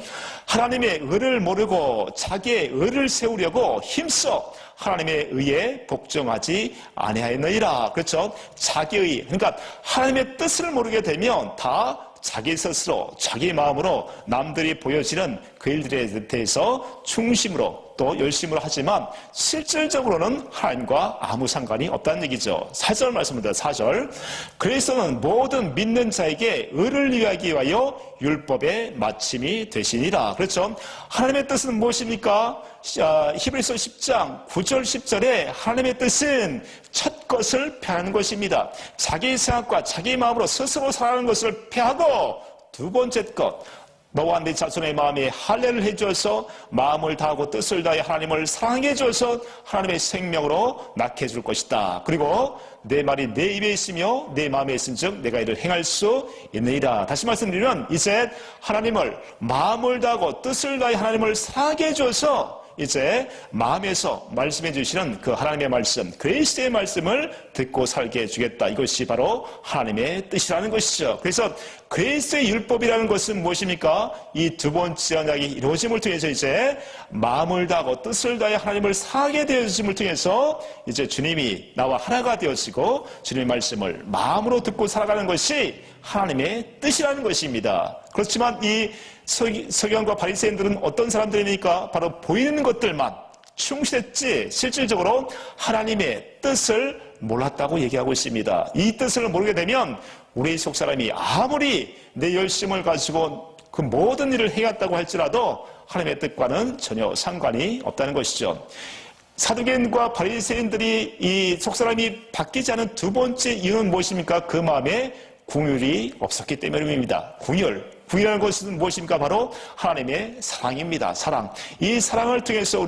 하나님의 의를 모르고 자기의 의를 세우려고 힘써 하나님의 의에 복종하지 아니하였느니라. 그렇죠. 자기의, 그러니까 하나님의 뜻을 모르게 되면 다 자기 스스로, 자기 마음으로 남들이 보여지는 그 일들에 대해서 중심으로 또 열심으로 하지만 실질적으로는 하나님과 아무 상관이 없다는 얘기죠. 4절 말씀입니다. 4절. 그리스도는 모든 믿는 자에게 의를 위하기 위하여 율법의 마침이 되시니라. 그렇죠. 하나님의 뜻은 무엇입니까? 히브리서 10장 9절 10절에 하나님의 뜻은 첫 것을 폐하는 것입니다. 자기 생각과 자기 마음으로 스스로 살아가는 것을 폐하고 두 번째 것, 너와 내 자손의 마음에 할례를 해주어서 마음을 다하고 뜻을 다해 하나님을 사랑하게 해주어서 하나님의 생명으로 낳게 해줄 것이다. 그리고 내 말이 내 입에 있으며 내 마음에 있은즉 내가 이를 행할 수 있느니라. 다시 말씀드리면 이제 하나님을 마음을 다하고 뜻을 다해 하나님을 사랑하게 해주어서 이제 마음에서 말씀해 주시는 그 하나님의 말씀, 그리스도의 말씀을 듣고 살게 해주겠다. 이것이 바로 하나님의 뜻이라는 것이죠. 그래서 그리스도의 율법이라는 것은 무엇입니까? 이 두 번째 언약이 이루어짐을 통해서 이제 마음을 다하고 뜻을 다해 하나님을 사하게 되어짐을 통해서 이제 주님이 나와 하나가 되어지고 주님의 말씀을 마음으로 듣고 살아가는 것이 하나님의 뜻이라는 것입니다. 그렇지만 이 서기관과 바리새인들은 어떤 사람들입니까? 바로 보이는 것들만 충실했지 실질적으로 하나님의 뜻을 몰랐다고 얘기하고 있습니다. 이 뜻을 모르게 되면 우리 속사람이 아무리 내 열심을 가지고 그 모든 일을 해왔다고 할지라도 하나님의 뜻과는 전혀 상관이 없다는 것이죠. 사두개인과 바리새인들이 이 속사람이 바뀌지 않은 두 번째 이유는 무엇입니까? 그 마음에 궁율이 없었기 때문입니다. 궁율이라는 것은 무엇입니까? 바로 하나님의 사랑입니다. 사랑. 이 사랑을 통해서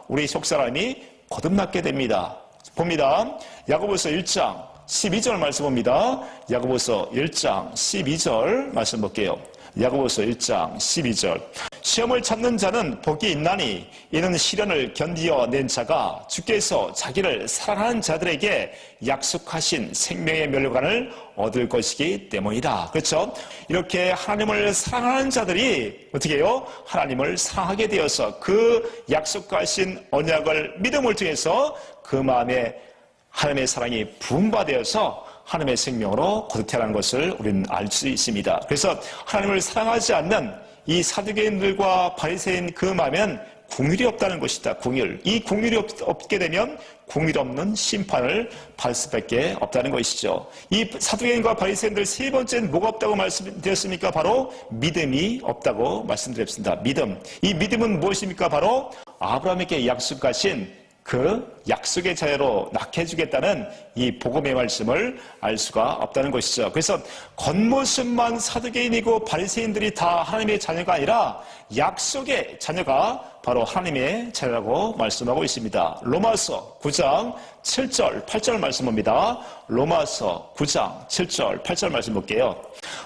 우리 속사람이 거듭나게 됩니다. 봅니다. 야고보서 1장 12절 말씀 봅니다. 야고보서 1장 12절 말씀 볼게요. 야고보서 1장 12절. 시험을 참는 자는 복이 있나니 이는 시련을 견디어 낸 자가 주께서 자기를 사랑하는 자들에게 약속하신 생명의 멸관을 얻을 것이기 때문이다. 그렇죠? 이렇게 하나님을 사랑하는 자들이 어떻게 해요? 하나님을 사랑하게 되어서 그 약속하신 언약을 믿음을 통해서 그 마음에 하나님의 사랑이 부음받아서 하나님의 생명으로 거듭 태어난 것을 우리는 알 수 있습니다. 그래서 하나님을 사랑하지 않는 이 사두개인들과 바리새인 그 마음에는 궁율이 없다는 것이다. 궁율. 이 궁율이 없게 되면 궁율 없는 심판을 받을 수밖에 없다는 것이죠. 이 사두개인과 바리새인들 세 번째는 뭐가 없다고 말씀드렸습니까? 바로 믿음이 없다고 말씀드렸습니다. 믿음. 이 믿음은 무엇입니까? 바로 아브라함에게 약속하신 그 약속의 자녀로 낳게 해주겠다는 이 복음의 말씀을 알 수가 없다는 것이죠. 그래서 겉모습만 사두개인이고 바리새인들이 다 하나님의 자녀가 아니라 약속의 자녀가 바로 하나님의 자녀라고 말씀하고 있습니다. 로마서 9장 7절 8절 말씀 봅니다. 로마서 9장 7절 8절 말씀 볼게요.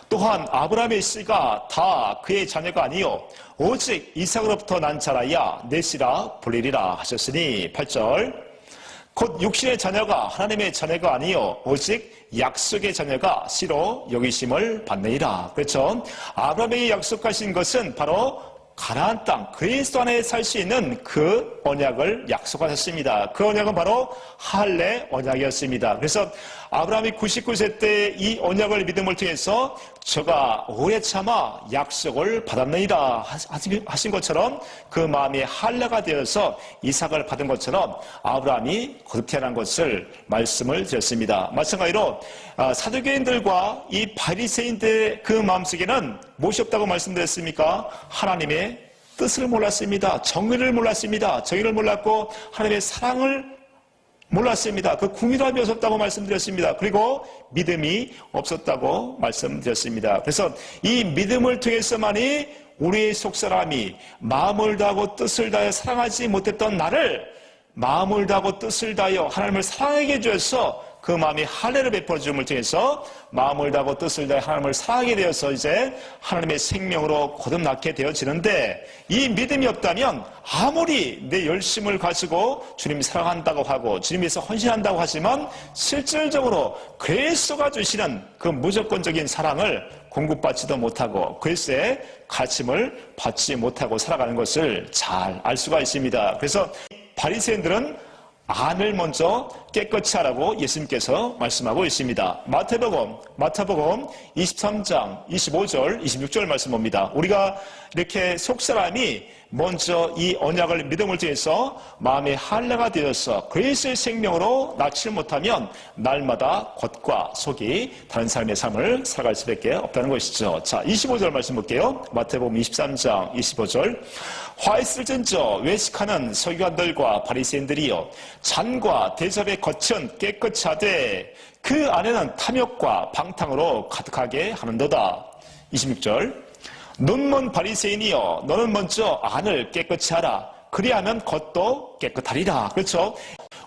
또한 아브라함의 씨가 다 그의 자녀가 아니요 오직 이삭으로부터 난 자라야 내 씨라 불리리라 하셨으니 8절. 곧 육신의 자녀가 하나님의 자녀가 아니요 오직 약속의 자녀가 씨로 여기심을 받느니라. 그렇죠? 아브라함에게 약속하신 것은 바로 가나안 땅 그리스도 안에 살 수 있는 그 언약을 약속하셨습니다. 그 언약은 바로 할례 언약이었습니다. 그래서 아브라함이 99세 때 이 언약을 믿음을 통해서 저가 오래 참아 약속을 받았느니라 하신 것처럼 그 마음이 할례가 되어서 이삭을 받은 것처럼 아브라함이 거듭 태어난 것을 말씀을 드렸습니다. 마찬가지로 사두개인들과 이 바리새인들의 그 마음속에는 무엇이 없다고 말씀드렸습니까? 하나님의 뜻을 몰랐습니다. 정의를 몰랐습니다. 정의를 몰랐고 하나님의 사랑을 몰랐습니다. 그 궁유함이 없었다고 말씀드렸습니다. 그리고 믿음이 없었다고 말씀드렸습니다. 그래서 이 믿음을 통해서만이 우리의 속사람이 마음을 다하고 뜻을 다하여 사랑하지 못했던 나를 마음을 다하고 뜻을 다하여 하나님을 사랑하게 해주어서 그 마음이 할례를 베풀어 줌을 통해서 마음을 다하고 뜻을 다해 하나님을 사랑하게 되어서 이제 하나님의 생명으로 거듭나게 되어지는데, 이 믿음이 없다면 아무리 내 열심을 가지고 주님 사랑한다고 하고 주님 위해서 헌신한다고 하지만 실질적으로 그리스도가 주시는 그 무조건적인 사랑을 공급받지도 못하고 그리스도의 가침을 받지 못하고 살아가는 것을 잘 알 수가 있습니다. 그래서 바리새인들은 안을 먼저 깨끗이 하라고 예수님께서 말씀하고 있습니다. 마태복음 23장 25절 26절 말씀 봅니다. 우리가 이렇게 속사람이 먼저 이 언약을 믿음을 통해서 마음의 할례가 되어서 그리스도의 생명으로 낳지를 못하면 날마다 겉과 속이 다른 사람의 삶을 살아갈 수밖에 없다는 것이죠. 자, 25절 말씀 볼게요. 마태복음 23장 25절. 화 있을진저 외식하는 서기관들과 바리새인들이여 잔과 대접의 겉은 깨끗이 하되 그 안에는 탐욕과 방탕으로 가득하게 하는도다. 26절. 눈먼 바리새인이여 너는 먼저 안을 깨끗이 하라. 그리하면 겉도 깨끗하리라. 그렇죠?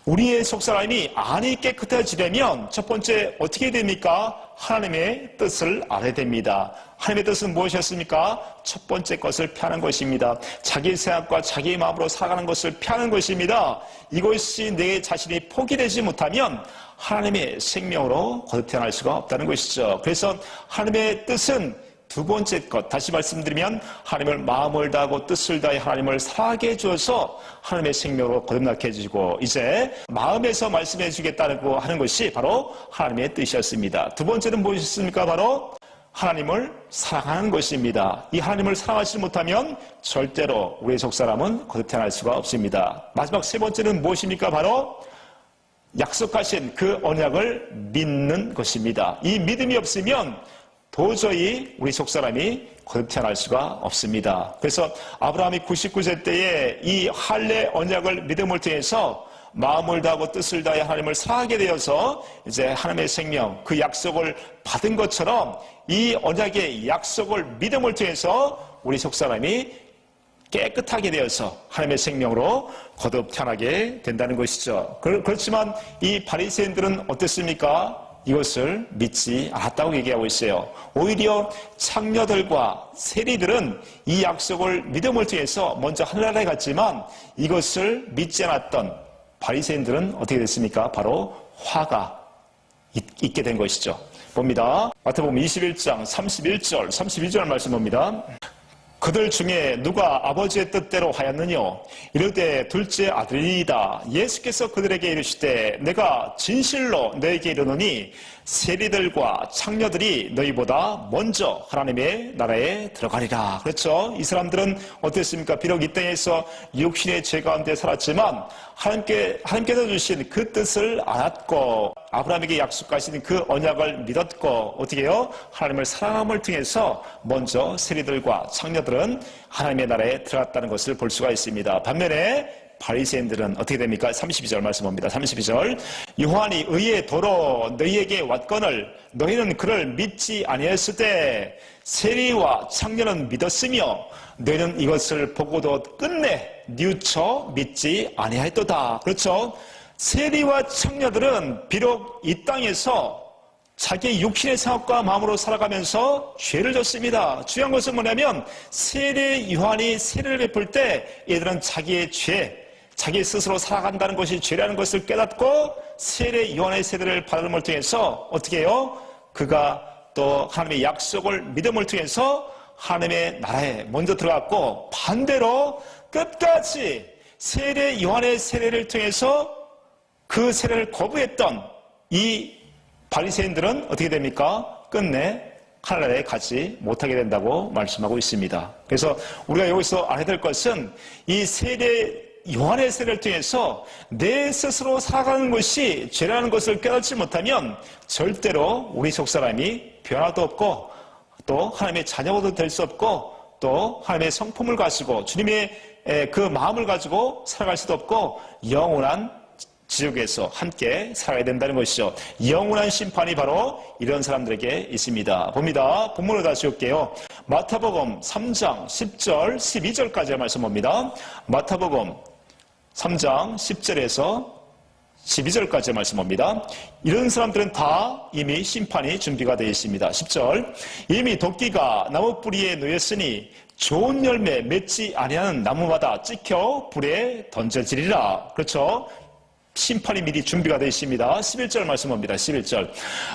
우리의 속사람이 안이 깨끗해지려면 첫 번째 어떻게 됩니까? 하나님의 뜻을 알아야 됩니다. 하나님의 뜻은 무엇이었습니까? 첫 번째 것을 피하는 것입니다. 자기 생각과 자기 마음으로 살아가는 것을 피하는 것입니다. 이것이 내 자신이 포기되지 못하면 하나님의 생명으로 거듭 태어날 수가 없다는 것이죠. 그래서 하나님의 뜻은 두 번째 것, 다시 말씀드리면 하나님을 마음을 다하고 뜻을 다해 하나님을 사랑하게 해주어서 하나님의 생명으로 거듭나게 해주고 이제 마음에서 말씀해 주겠다고 하는 것이 바로 하나님의 뜻이었습니다. 두 번째는 무엇이었습니까? 바로 하나님을 사랑하는 것입니다. 이 하나님을 사랑하지 못하면 절대로 우리의 속사람은 거듭 태어날 수가 없습니다. 마지막 세 번째는 무엇입니까? 바로 약속하신 그 언약을 믿는 것입니다. 이 믿음이 없으면 도저히 우리 속사람이 거듭 태어날 수가 없습니다. 그래서 아브라함이 99세 때에 이 할례 언약을 믿음을 통해서 마음을 다하고 뜻을 다해 하나님을 사랑하게 되어서 이제 하나님의 생명, 그 약속을 받은 것처럼 이 언약의 약속을 믿음을 통해서 우리 속사람이 깨끗하게 되어서 하나님의 생명으로 거듭 태어나게 된다는 것이죠. 그렇지만 이 바리새인들은 어땠습니까? 이것을 믿지 않았다고 얘기하고 있어요. 오히려 창녀들과 세리들은 이 약속을 믿음을 통해서 먼저 하늘나라에 갔지만 이것을 믿지 않았던 바리새인들은 어떻게 됐습니까? 바로 화가 있게 된 것이죠. 봅니다. 마태복음 21장 31절 32절 말씀 봅니다. 그들 중에 누가 아버지의 뜻대로 하였느뇨? 이르되 둘째 아들이다. 예수께서 그들에게 이르시되 내가 진실로 너에게 이르노니 세리들과 창녀들이 너희보다 먼저 하나님의 나라에 들어가리라. 그렇죠? 이 사람들은 어땠습니까? 비록 이 땅에서 육신의 죄 가운데 살았지만 하나님께서 주신 그 뜻을 알았고 아브라함에게 약속하신 그 언약을 믿었고 어떻게 해요? 하나님을 사랑함을 통해서 먼저 세리들과 창녀들은 하나님의 나라에 들어갔다는 것을 볼 수가 있습니다. 반면에 바리새인들은 어떻게 됩니까? 32절 말씀 봅니다. 32절. 요한이 의의 도로 너희에게 왔거늘 너희는 그를 믿지 아니했을 때 세리와 창녀는 믿었으며 너희는 이것을 보고도 끝내 뉘우쳐 믿지 아니하였도다. 그렇죠? 세리와 창녀들은 비록 이 땅에서 자기의 육신의 생각과 마음으로 살아가면서 죄를 졌습니다. 중요한 것은 뭐냐면 세례 요한이 세례를 베풀 때 얘들은 자기의 죄, 자기 스스로 살아간다는 것이 죄라는 것을 깨닫고 세례 요한의 세례를 받음을 통해서 어떻게 해요? 그가 또 하나님의 약속을 믿음을 통해서 하나님의 나라에 먼저 들어갔고 반대로 끝까지 세례 요한의 세례를 통해서 그 세례를 거부했던 이 바리새인들은 어떻게 됩니까? 끝내 하늘에 가지 못하게 된다고 말씀하고 있습니다. 그래서 우리가 여기서 알아야 될 것은 이 세례 요한의 세례를 통해서 내 스스로 살아가는 것이 죄라는 것을 깨닫지 못하면 절대로 우리 속사람이 변화도 없고 또 하나님의 자녀도 될 수 없고 또 하나님의 성품을 가지고 주님의 그 마음을 가지고 살아갈 수도 없고 영원한 지옥에서 함께 살아야 된다는 것이죠. 영원한 심판이 바로 이런 사람들에게 있습니다. 봅니다. 본문을 다시 올게요. 마태복음 3장 10절 12절까지의 말씀 봅니다. 마태복음 3장 10절에서 12절까지의 말씀 봅니다. 이런 사람들은 다 이미 심판이 준비가 되어 있습니다. 10절 이미 도끼가 나무 뿌리에 놓였으니 좋은 열매 맺지 아니하는 나무마다 찍혀 불에 던져지리라. 그렇죠? 심판이 미리 준비가 되어 있습니다. 11절 말씀 봅니다. 11절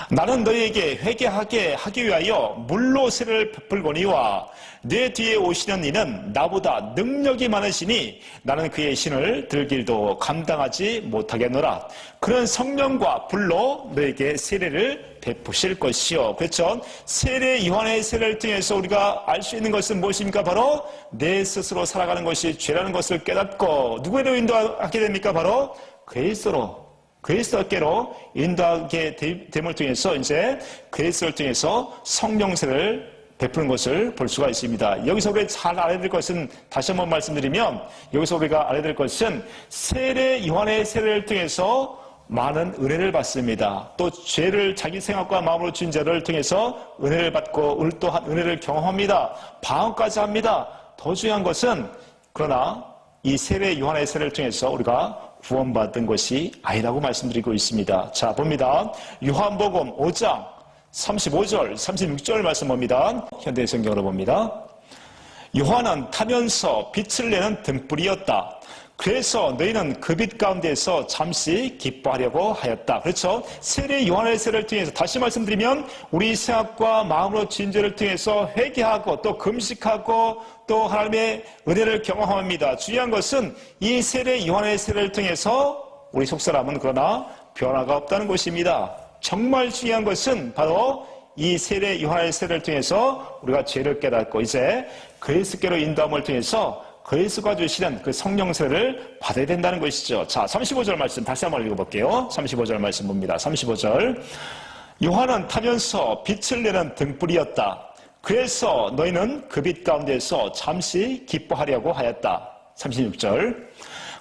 나는 너희에게 회개하게 하기 위하여 물로 세례를 베풀거니와 내 뒤에 오시는 이는 나보다 능력이 많으시니 나는 그의 신을 들길도 감당하지 못하겠노라. 그런 성령과 불로 너에게 세례를 베푸실 것이요. 그렇죠? 세례 요한의 세례를 통해서 우리가 알 수 있는 것은 무엇입니까? 바로 내 스스로 살아가는 것이 죄라는 것을 깨닫고 누구로 인도하게 됩니까? 바로 그리스도께로 인도하게 됨을 통해서 이제 그리스도를 통해서 성령세를 베푸는 것을 볼 수가 있습니다. 여기서 우리가 잘 알아야 될 것은 다시 한번 말씀드리면 여기서 우리가 알아야 될 것은 세례 요한의 세례를 통해서 많은 은혜를 받습니다. 또 죄를 자기 생각과 마음으로 진 자를 통해서 은혜를 받고 또한 은혜를 경험합니다. 방언까지 합니다. 더 중요한 것은 그러나 이 세례 요한의 세례를 통해서 우리가 구원받은 것이 아니라고 말씀드리고 있습니다. 자, 봅니다. 요한복음 5장 35절, 36절 말씀 봅니다. 현대 성경으로 봅니다. 요한은 타면서 빛을 내는 등불이었다. 그래서 너희는 그 빛 가운데서 잠시 기뻐하려고 하였다. 그렇죠? 세례 요한의 세례를 통해서 다시 말씀드리면 우리 생각과 마음으로 진죄를 통해서 회개하고 또 금식하고 또 하나님의 은혜를 경험합니다. 중요한 것은 이 세례 요한의 세례를 통해서 우리 속사람은 그러나 변화가 없다는 것입니다. 정말 중요한 것은 바로 이 세례 요한의 세례를 통해서 우리가 죄를 깨닫고 이제 그리스도께로 인도함을 통해서 그리스도가 주시는 그 성령세를 받아야 된다는 것이죠. 자, 35절 말씀 다시 한번 읽어볼게요. 35절 말씀 봅니다. 35절 요한은 타면서 빛을 내는 등불이었다. 그래서 너희는 그 빛 가운데서 잠시 기뻐하려고 하였다. 36절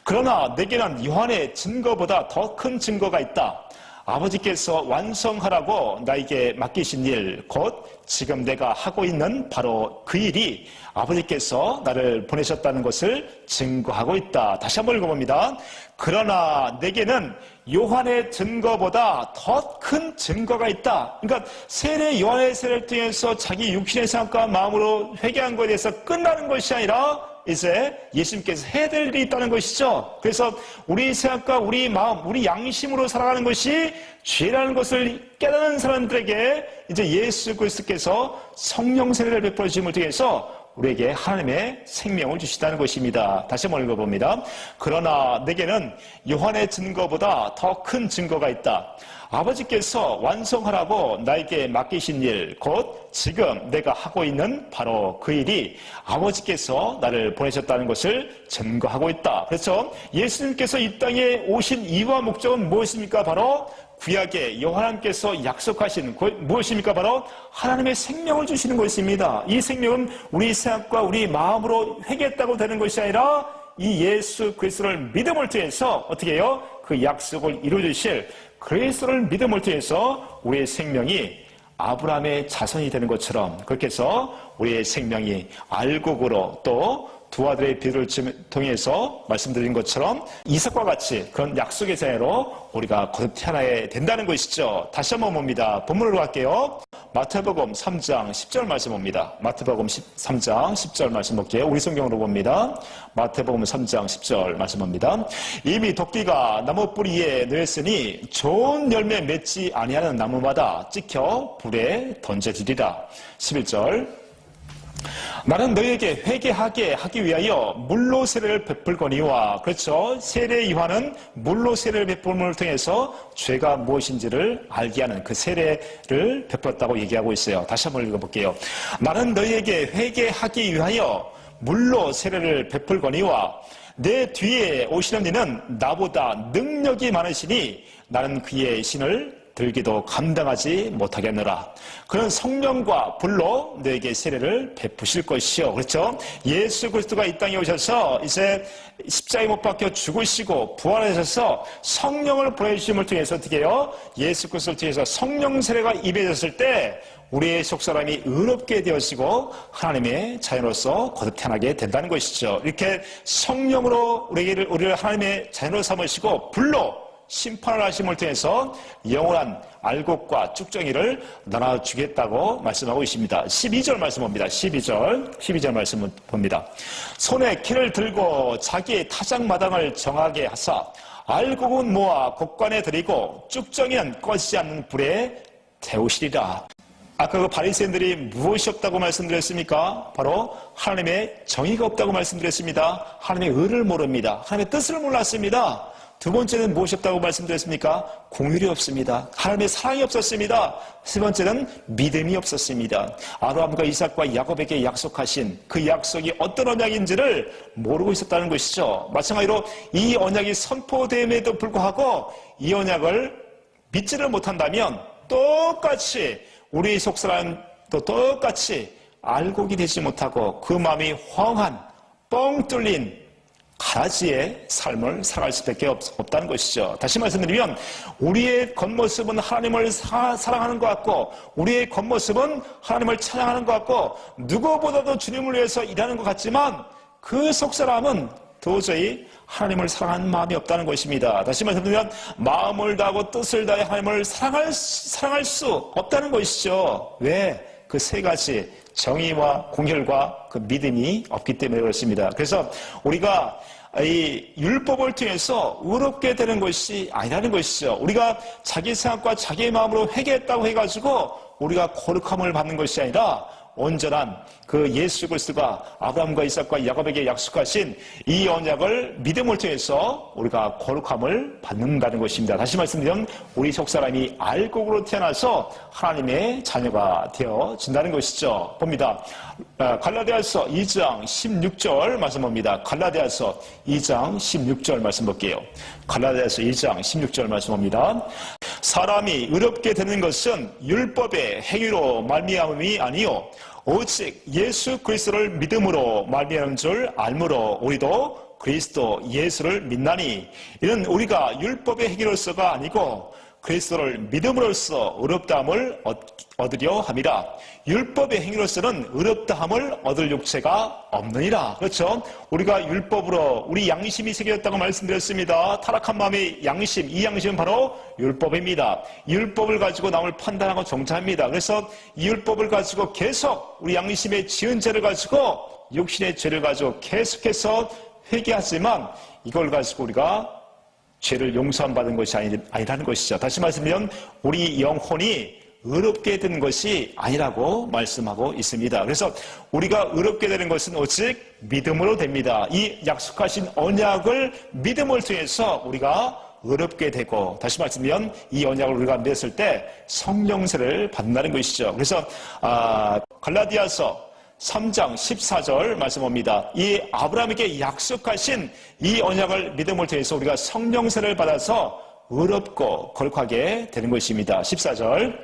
그러나 내게는 요한의 증거보다 더 큰 증거가 있다. 아버지께서 완성하라고 나에게 맡기신 일, 곧 지금 내가 하고 있는 바로 그 일이 아버지께서 나를 보내셨다는 것을 증거하고 있다. 다시 한번 읽어봅니다. 그러나 내게는 요한의 증거보다 더 큰 증거가 있다. 그러니까 세례 요한의 세례를 통해서 자기 육신의 생각과 마음으로 회개한 것에 대해서 끝나는 것이 아니라 이제 예수님께서 해야 될 일이 있다는 것이죠. 그래서 우리 생각과 우리 마음, 우리 양심으로 살아가는 것이 죄라는 것을 깨닫는 사람들에게 이제 예수 그리스도께서 성령 세례를 베풀어 주심을 통해서 우리에게 하나님의 생명을 주시다는 것입니다. 다시 한번 읽어봅니다. 그러나 내게는 요한의 증거보다 더 큰 증거가 있다. 아버지께서 완성하라고 나에게 맡기신 일, 곧 지금 내가 하고 있는 바로 그 일이 아버지께서 나를 보내셨다는 것을 증거하고 있다. 그렇죠? 예수님께서 이 땅에 오신 이유와 목적은 무엇입니까? 바로 구약에 여호와께서 약속하신 무엇입니까? 바로 하나님의 생명을 주시는 것입니다. 이 생명은 우리 생각과 우리 마음으로 회개했다고 되는 것이 아니라 이 예수 그리스도를 믿음을 통해서 어떻게 해요? 그 약속을 이루어주실 그리스도를 믿음을 통해서 우리의 생명이 아브라함의 자손이 되는 것처럼 그렇게 해서 우리의 생명이 알곡으로 또 두 아들의 비를 통해서 말씀드린 것처럼 이삭과 같이 그런 약속의 자녀로 우리가 거듭 태어나야 된다는 것이죠. 다시 한번 봅니다. 본문으로 갈게요. 마태복음 3장 10절 말씀 봅니다. 마태복음 3장 10절 말씀 볼게요. 우리 성경으로 봅니다. 마태복음 3장 10절 말씀 봅니다. 이미 도끼가 나무 뿌리에 놓였으니 좋은 열매 맺지 아니하는 나무마다 찍혀 불에 던져지리라. 11절 나는 너희에게 회개하게 하기 위하여 물로 세례를 베풀거니와. 그렇죠. 세례 요한은 물로 세례를 베풀음을 통해서 죄가 무엇인지를 알게 하는 그 세례를 베풀었다고 얘기하고 있어요. 다시 한번 읽어볼게요. 나는 너희에게 회개하기 위하여 물로 세례를 베풀거니와 내 뒤에 오시는 이는 나보다 능력이 많으시니 나는 그의 신을 들기도 감당하지 못하겠노라. 그는 성령과 불로 너에게 세례를 베푸실 것이요. 그렇죠? 예수 그리스도가 이 땅에 오셔서 이제 십자가에 못 박혀 죽으시고 부활하셔서 성령을 보내주심을 통해서 어떻게 해요? 예수 그리스도를 통해서 성령 세례가 임해졌을 때 우리의 속사람이 의롭게 되어지고 하나님의 자녀로서 거듭 태어나게 된다는 것이죠. 이렇게 성령으로 우리를 하나님의 자녀로 삼으시고 불로 심판을 하심을 통해서 영원한 알곡과 쭉정이를 나눠주겠다고 말씀하고 있습니다. 12절 말씀 봅니다. 12절 말씀 봅니다. 손에 키를 들고 자기의 타작마당을 정하게 하사 알곡은 모아 곡관에 들이고 쭉정이는 꺼지지 않는 불에 태우시리라. 아까 그 바리새인들이 무엇이 없다고 말씀드렸습니까? 바로 하나님의 정의가 없다고 말씀드렸습니다. 하나님의 의를 모릅니다. 하나님의 뜻을 몰랐습니다. 두 번째는 무엇이 없다고 말씀드렸습니까? 공율이 없습니다. 하나님의 사랑이 없었습니다. 세 번째는 믿음이 없었습니다. 아브라함과 이삭과 야곱에게 약속하신 그 약속이 어떤 언약인지를 모르고 있었다는 것이죠. 마찬가지로 이 언약이 선포됨에도 불구하고 이 언약을 믿지를 못한다면 똑같이 우리 속사람도 똑같이 알곡이 되지 못하고 그 마음이 황한 뻥 뚫린 가라지의 삶을 살아갈 수밖에 없다는 것이죠. 다시 말씀드리면 우리의 겉모습은 하나님을 사랑하는 것 같고 우리의 겉모습은 하나님을 찬양하는 것 같고 누구보다도 주님을 위해서 일하는 것 같지만 그 속사람은 도저히 하나님을 사랑하는 마음이 없다는 것입니다. 다시 말씀드리면 마음을 다하고 뜻을 다해 하나님을 사랑할 수 없다는 것이죠. 왜? 그 세 가지 정의와 공혈과 그 믿음이 없기 때문에 그렇습니다. 그래서 우리가 이 율법을 통해서 의롭게 되는 것이 아니라는 것이죠. 우리가 자기 생각과 자기의 마음으로 회개했다고 해가지고 우리가 거룩함을 받는 것이 아니라 온전한 그 예수 그리스도가 아브라함과 이삭과 야곱에게 약속하신 이 언약을 믿음을 통해서 우리가 거룩함을 받는다는 것입니다. 다시 말씀드리면 우리 속사람이 알곡으로 태어나서 하나님의 자녀가 되어진다는 것이죠. 봅니다. 갈라디아서 2장 16절 말씀 봅니다. 갈라디아서 2장 16절 말씀 볼게요. 갈라디아서 2장 16절 말씀 봅니다. 사람이 의롭게 되는 것은 율법의 행위로 말미암음이 아니요 오직 예수 그리스도를 믿음으로 말미암은 줄 알므로 우리도 그리스도 예수를 믿나니 이는 우리가 율법의 행위로서가 아니고 그리스도를 믿음으로써 의롭다함을 얻으려 함이라. 율법의 행위로서는 의롭다함을 얻을 육체가 없느니라. 그렇죠? 우리가 율법으로 우리 양심이 새겨졌다고 말씀드렸습니다. 타락한 마음의 양심, 이 양심은 바로 율법입니다. 율법을 가지고 남을 판단하고 정죄합니다. 그래서 이 율법을 가지고 계속 우리 양심의 지은 죄를 가지고 육신의 죄를 가지고 계속해서 회개하지만 이걸 가지고 우리가 죄를 용서받은 것이 아니라는 것이죠. 다시 말씀드리면 우리 영혼이 의롭게 된 것이 아니라고 말씀하고 있습니다. 그래서 우리가 의롭게 되는 것은 오직 믿음으로 됩니다. 이 약속하신 언약을 믿음을 통해서 우리가 의롭게 되고 다시 말씀드리면 이 언약을 우리가 맺을 때 성령세를 받는다는 것이죠. 그래서 갈라디아서 3장 14절 말씀 봅니다. 이 아브라함에게 약속하신 이 언약을 믿음을 통해서 우리가 성령세를 받아서 의롭고 거룩하게 되는 것입니다. 14절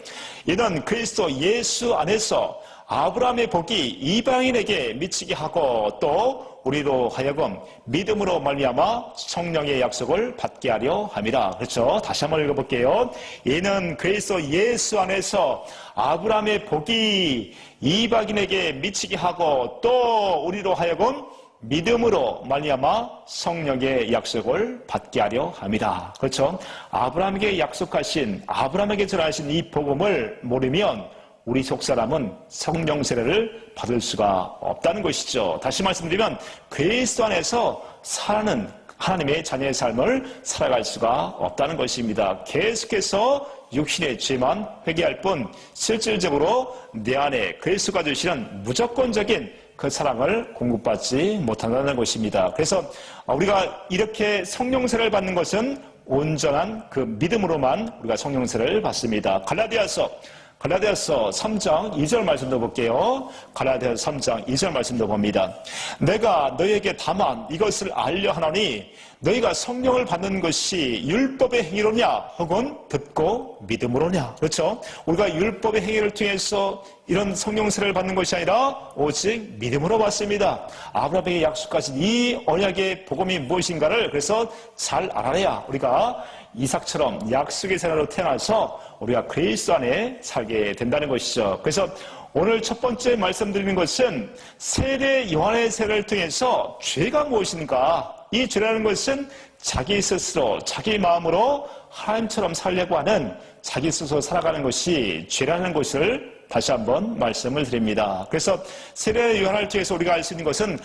이는 그리스도 예수 안에서 아브라함의 복이 이방인에게 미치게 하고 또 우리로 하여금 믿음으로 말미암아 성령의 약속을 받게 하려 함이라. 그렇죠? 다시 한번 읽어볼게요. 이는 그리스도 예수 안에서 아브라함의 복이 이방인에게 미치게 하고 또 우리로 하여금 믿음으로 말미암아 성령의 약속을 받게 하려 함이라. 그렇죠? 아브라함에게 약속하신 아브라함에게 전하신 이 복음을 모르면 우리 속사람은 성령 세례를 받을 수가 없다는 것이죠. 다시 말씀드리면 그리스도 안에서 살아는 하나님의 자녀의 삶을 살아갈 수가 없다는 것입니다. 계속해서 육신의 죄만 회개할 뿐 실질적으로 내 안에 그리스도가 주시는 무조건적인 그 사랑을 공급받지 못한다는 것입니다. 그래서 우리가 이렇게 성령세를 받는 것은 온전한 그 믿음으로만 우리가 성령세를 받습니다. 갈라디아서 3장 2절 말씀도 볼게요. 갈라디아서 3장 2절 말씀도 봅니다. 내가 너희에게 다만 이것을 알려 하노니 너희가 성령을 받는 것이 율법의 행위로냐 혹은 듣고 믿음으로냐. 그렇죠? 우리가 율법의 행위를 통해서 이런 성령세를 받는 것이 아니라 오직 믿음으로 받습니다. 아브라함에게 약속하신 이 언약의 복음이 무엇인가를 그래서 잘 알아야 우리가 이삭처럼 약속의 자녀로 태어나서 우리가 그리스도 안에 살게 된다는 것이죠. 그래서 오늘 첫 번째 말씀드리는 것은 세례 요한의 세례를 통해서 죄가 무엇인가. 이 죄라는 것은 자기 스스로 자기 마음으로 하나님처럼 살려고 하는 자기 스스로 살아가는 것이 죄라는 것을 다시 한번 말씀을 드립니다. 그래서 세례 요한을 통해서 우리가 알 수 있는 것은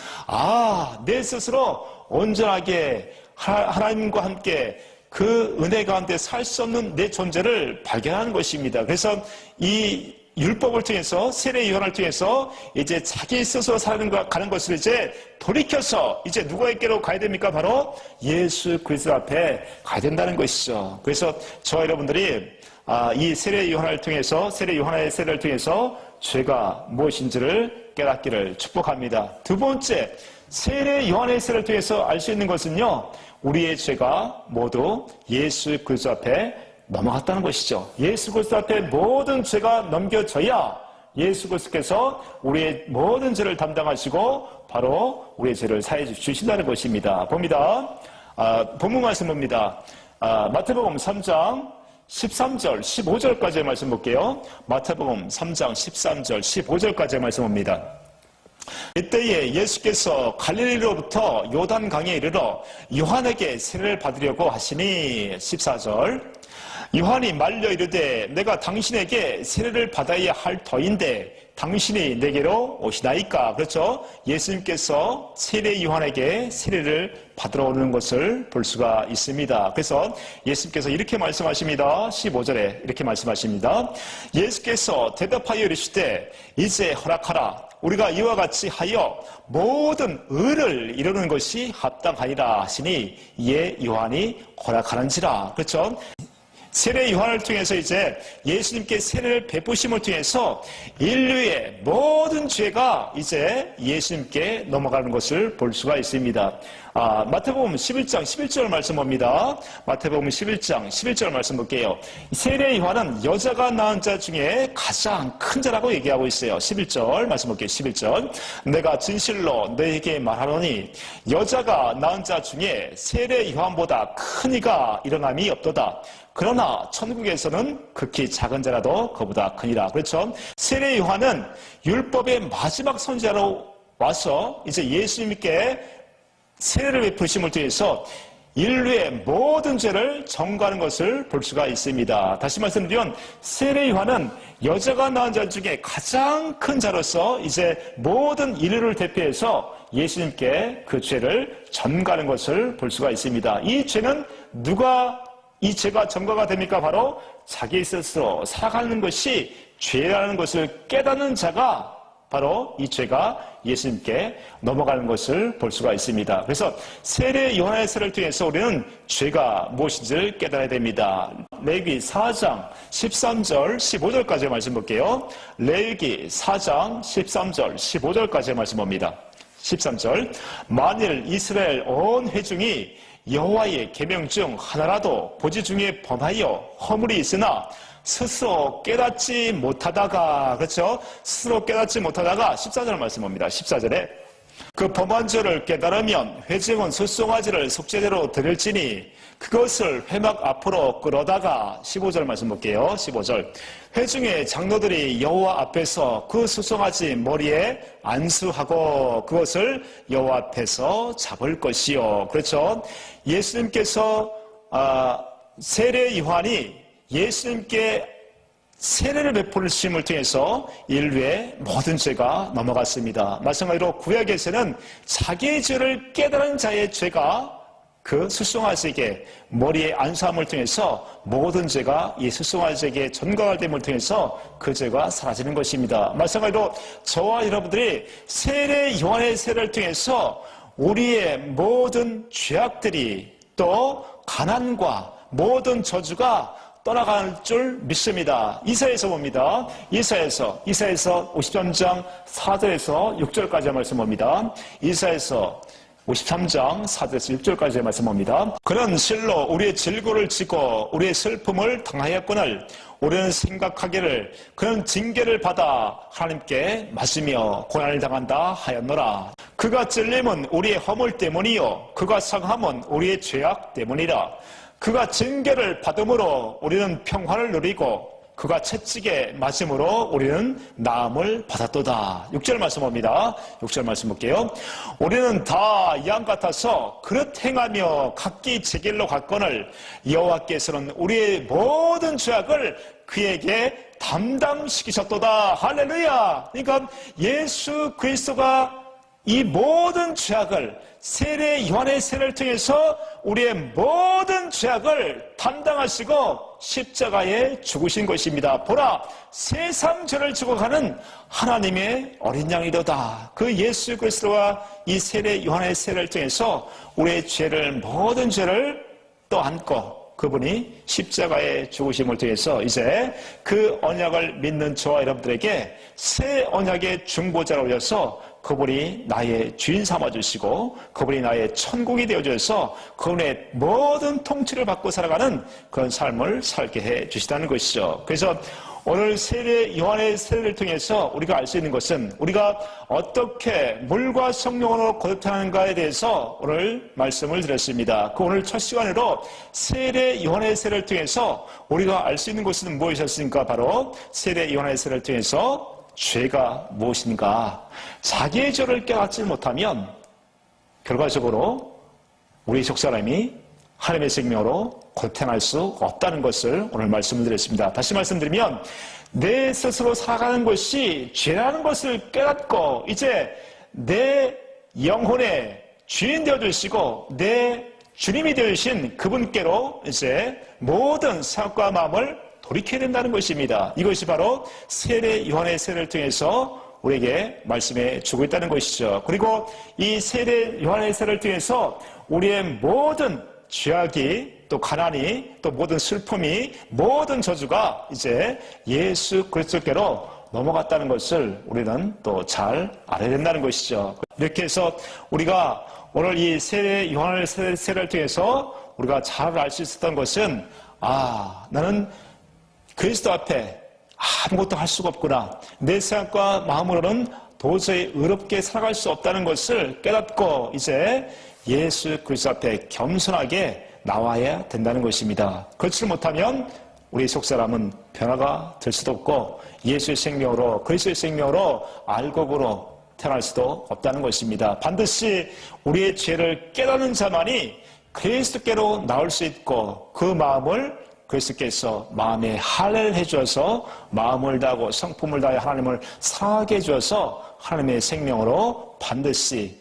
내 스스로 온전하게 하나님과 함께 그 은혜 가운데 살 수 없는 내 존재를 발견하는 것입니다. 그래서 이 율법을 통해서 세례 요한을 통해서 이제 자기 스스로 가는 것을 이제 돌이켜서 이제 누구에게로 가야 됩니까? 바로 예수 그리스도 앞에 가야 된다는 것이죠. 그래서 저와 여러분들이 이 세례 요한을 통해서 세례 요한의 세례를 통해서 죄가 무엇인지를 깨닫기를 축복합니다. 두 번째, 세례 요한의 세례를 통해서 알 수 있는 것은요, 우리의 죄가 모두 예수 그리스도 앞에 넘어갔다는 것이죠. 예수 그리스도 앞에 모든 죄가 넘겨져야 예수 그리스도께서 우리의 모든 죄를 담당하시고 바로 우리의 죄를 사해 주신다는 것입니다. 봅니다. 본문 말씀 봅니다. 마태복음 3장 13절, 15절까지의 말씀 볼게요. 마태복음 3장 13절, 15절까지의 말씀 봅니다. 이때에 예수께서 갈릴리로부터 요단강에 이르러 요한에게 세례를 받으려고 하시니 14절 요한이 말려 이르되 내가 당신에게 세례를 받아야 할 터인데 당신이 내게로 오시나이까. 그렇죠? 예수님께서 세례 요한에게 세례를 받으러 오는 것을 볼 수가 있습니다. 그래서 예수님께서 이렇게 말씀하십니다. 15절에 이렇게 말씀하십니다. 예수께서 대답하여 이르시되 이제 허락하라. 우리가 이와 같이 하여 모든 의를 이루는 것이 합당하리라 하시니 이에 요한이 허락하는지라. 그렇죠? 세례 요한을 통해서 이제 예수님께 세례를 베푸심을 통해서 인류의 모든 죄가 이제 예수님께 넘어가는 것을 볼 수가 있습니다. 마태복음 11장 11절 말씀 봅니다. 마태복음 11장 11절 말씀 볼게요. 세례 요한은 여자가 낳은 자 중에 가장 큰 자라고 얘기하고 있어요. 11절 말씀 볼게요. 11절 내가 진실로 너에게 말하노니 여자가 낳은 자 중에 세례 요한보다 큰 이가 일어남이 없도다. 그러나 천국에서는 극히 작은 자라도 그보다 크니라. 그렇죠? 세례 요한은 율법의 마지막 선지자로 와서 이제 예수님께 세례를 베푸심을 통해서 인류의 모든 죄를 정과하는 것을 볼 수가 있습니다. 다시 말씀드리면 세례 요한은 여자가 낳은 자 중에 가장 큰 자로서 이제 모든 인류를 대표해서 예수님께 그 죄를 전가하는 것을 볼 수가 있습니다. 이 죄는 이 죄가 전가가 됩니까? 바로 자기 스스로 살아가는 것이 죄라는 것을 깨닫는 자가 바로 이 죄가 예수님께 넘어가는 것을 볼 수가 있습니다. 그래서 세례 요한의 세례를 통해서 우리는 죄가 무엇인지를 깨달아야 됩니다. 레위기 4장 13절 15절까지의 말씀 볼게요. 레위기 4장 13절 15절까지의 말씀 봅니다. 13절 만일 이스라엘 온 회중이 여호와의 계명 중 하나라도 보지 중에 범하여 허물이 있으나 스스로 깨닫지 못하다가 그렇죠? 스스로 깨닫지 못하다가 14절 말씀 봅니다. 14절에 그 범한 죄를 깨달으면 회중은 소송아지를 속죄제로 드릴지니 그것을 회막 앞으로 끌어다가 15절 말씀 볼게요. 15절 회중의 장로들이 여호와 앞에서 그 소송아지 머리에 안수하고 그것을 여호와 앞에서 잡을 것이요. 그렇죠? 예수님께서 세례 요한이 예수님께 세례를 베푸심을 통해서 인류의 모든 죄가 넘어갔습니다. 마찬가지로 구약에서는 자기의 죄를 깨달은 자의 죄가 그 수송아지에게 머리에 안수함을 통해서 모든 죄가 이 수송아지에게 전가가 됨을 통해서 그 죄가 사라지는 것입니다. 마찬가지로 저와 여러분들이 세례 요한의 세례를 통해서 우리의 모든 죄악들이 또 가난과 모든 저주가 떠나갈 줄 믿습니다. 이사야에서 봅니다. 이사야에서 53장 4절에서 6절까지의 말씀 봅니다. 이사야에서 53장 4절에서 6절까지의 말씀 봅니다. 그는 실로 우리의 질고를 지고 우리의 슬픔을 당하였거늘 우리는 생각하기를 그는 징계를 받아 하나님께 맞으며 고난을 당한다 하였노라. 그가 찔림은 우리의 허물 때문이요 그가 상함은 우리의 죄악 때문이라. 그가 징계를 받음으로 우리는 평화를 누리고 그가 채찍에 맞음으로 우리는 나음을 받았도다. 6절 말씀 봅니다. 6절 말씀 볼게요. 우리는 다 양 같아서 그릇 행하며 각기 제 길로 갔거늘 여호와께서는 우리의 모든 죄악을 그에게 담당시키셨도다. 할렐루야. 그러니까 예수 그리스도가 이 모든 죄악을 세례 요한의 세례를 통해서 우리의 모든 죄악을 담당하시고 십자가에 죽으신 것입니다. 보라, 세상 죄를 지고 가는 하나님의 어린 양이로다. 그 예수 그리스도가 이 세례 요한의 세례를 통해서 우리의 죄를 모든 죄를 떠안고 그분이 십자가에 죽으심을 통해서 이제 그 언약을 믿는 저와 여러분들에게 새 언약의 중보자로 오셔서 그분이 나의 주인 삼아주시고 그분이 나의 천국이 되어주셔서 그분의 모든 통치를 받고 살아가는 그런 삶을 살게 해주시다는 것이죠. 그래서 오늘 세례 요한의 세례를 통해서 우리가 알 수 있는 것은 우리가 어떻게 물과 성령으로 거듭하는가에 대해서 오늘 말씀을 드렸습니다. 그 오늘 첫 시간으로 세례 요한의 세례를 통해서 우리가 알 수 있는 것은 무엇이었습니까? 바로 세례 요한의 세례를 통해서 죄가 무엇인가? 자기의 죄를 깨닫지 못하면 결과적으로 우리 속사람이 하나님의 생명으로 거듭날 수 없다는 것을 오늘 말씀을 드렸습니다. 다시 말씀드리면 내 스스로 살아가는 것이 죄라는 것을 깨닫고 이제 내 영혼의 주인 되어주시고 내 주님이 되어주신 그분께로 이제 모든 생각과 마음을 돌이켜야 된다는 것입니다. 이것이 바로 세례 요한의 세례를 통해서 우리에게 말씀해 주고 있다는 것이죠. 그리고 이 세례 요한의 세례를 통해서 우리의 모든 죄악이 또 가난이 또 모든 슬픔이 모든 저주가 이제 예수 그리스도께로 넘어갔다는 것을 우리는 또 잘 알아야 된다는 것이죠. 이렇게 해서 우리가 오늘 이 세례 요한의 세례를 통해서 우리가 잘 알 수 있었던 것은 나는 그리스도 앞에 아무것도 할 수가 없구나. 내 생각과 마음으로는 도저히 의롭게 살아갈 수 없다는 것을 깨닫고 이제 예수 그리스도 앞에 겸손하게 나와야 된다는 것입니다. 그렇지 못하면 우리 속사람은 변화가 될 수도 없고 예수의 생명으로 그리스도의 생명으로 알곡으로 태어날 수도 없다는 것입니다. 반드시 우리의 죄를 깨닫는 자만이 그리스도께로 나올 수 있고 그 마음을 그리스도께서 마음에 할례를 해주어서 마음을 다하고 성품을 다해 하나님을 사랑하게 해주어서 하나님의 생명으로 반드시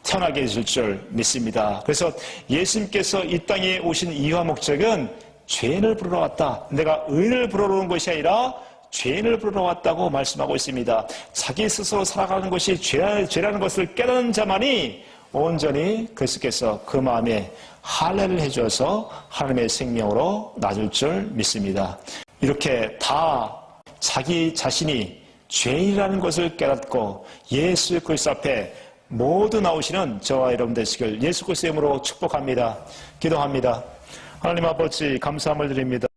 태어나게 해줄 줄 믿습니다. 그래서 예수님께서 이 땅에 오신 이유와 목적은 죄인을 부르러 왔다. 내가 의인을 부르러 온 것이 아니라 죄인을 부르러 왔다고 말씀하고 있습니다. 자기 스스로 살아가는 것이 죄라는 것을 깨닫는 자만이 온전히 그리스도께서 그 마음에 할례를 해줘서 하나님의 생명으로 나줄 줄 믿습니다. 이렇게 다 자기 자신이 죄인이라는 것을 깨닫고 예수 그리스도 앞에 모두 나오시는 저와 여러분 되시길 예수 그리스도의 이름으로 축복합니다. 기도합니다. 하나님 아버지 감사함을 드립니다.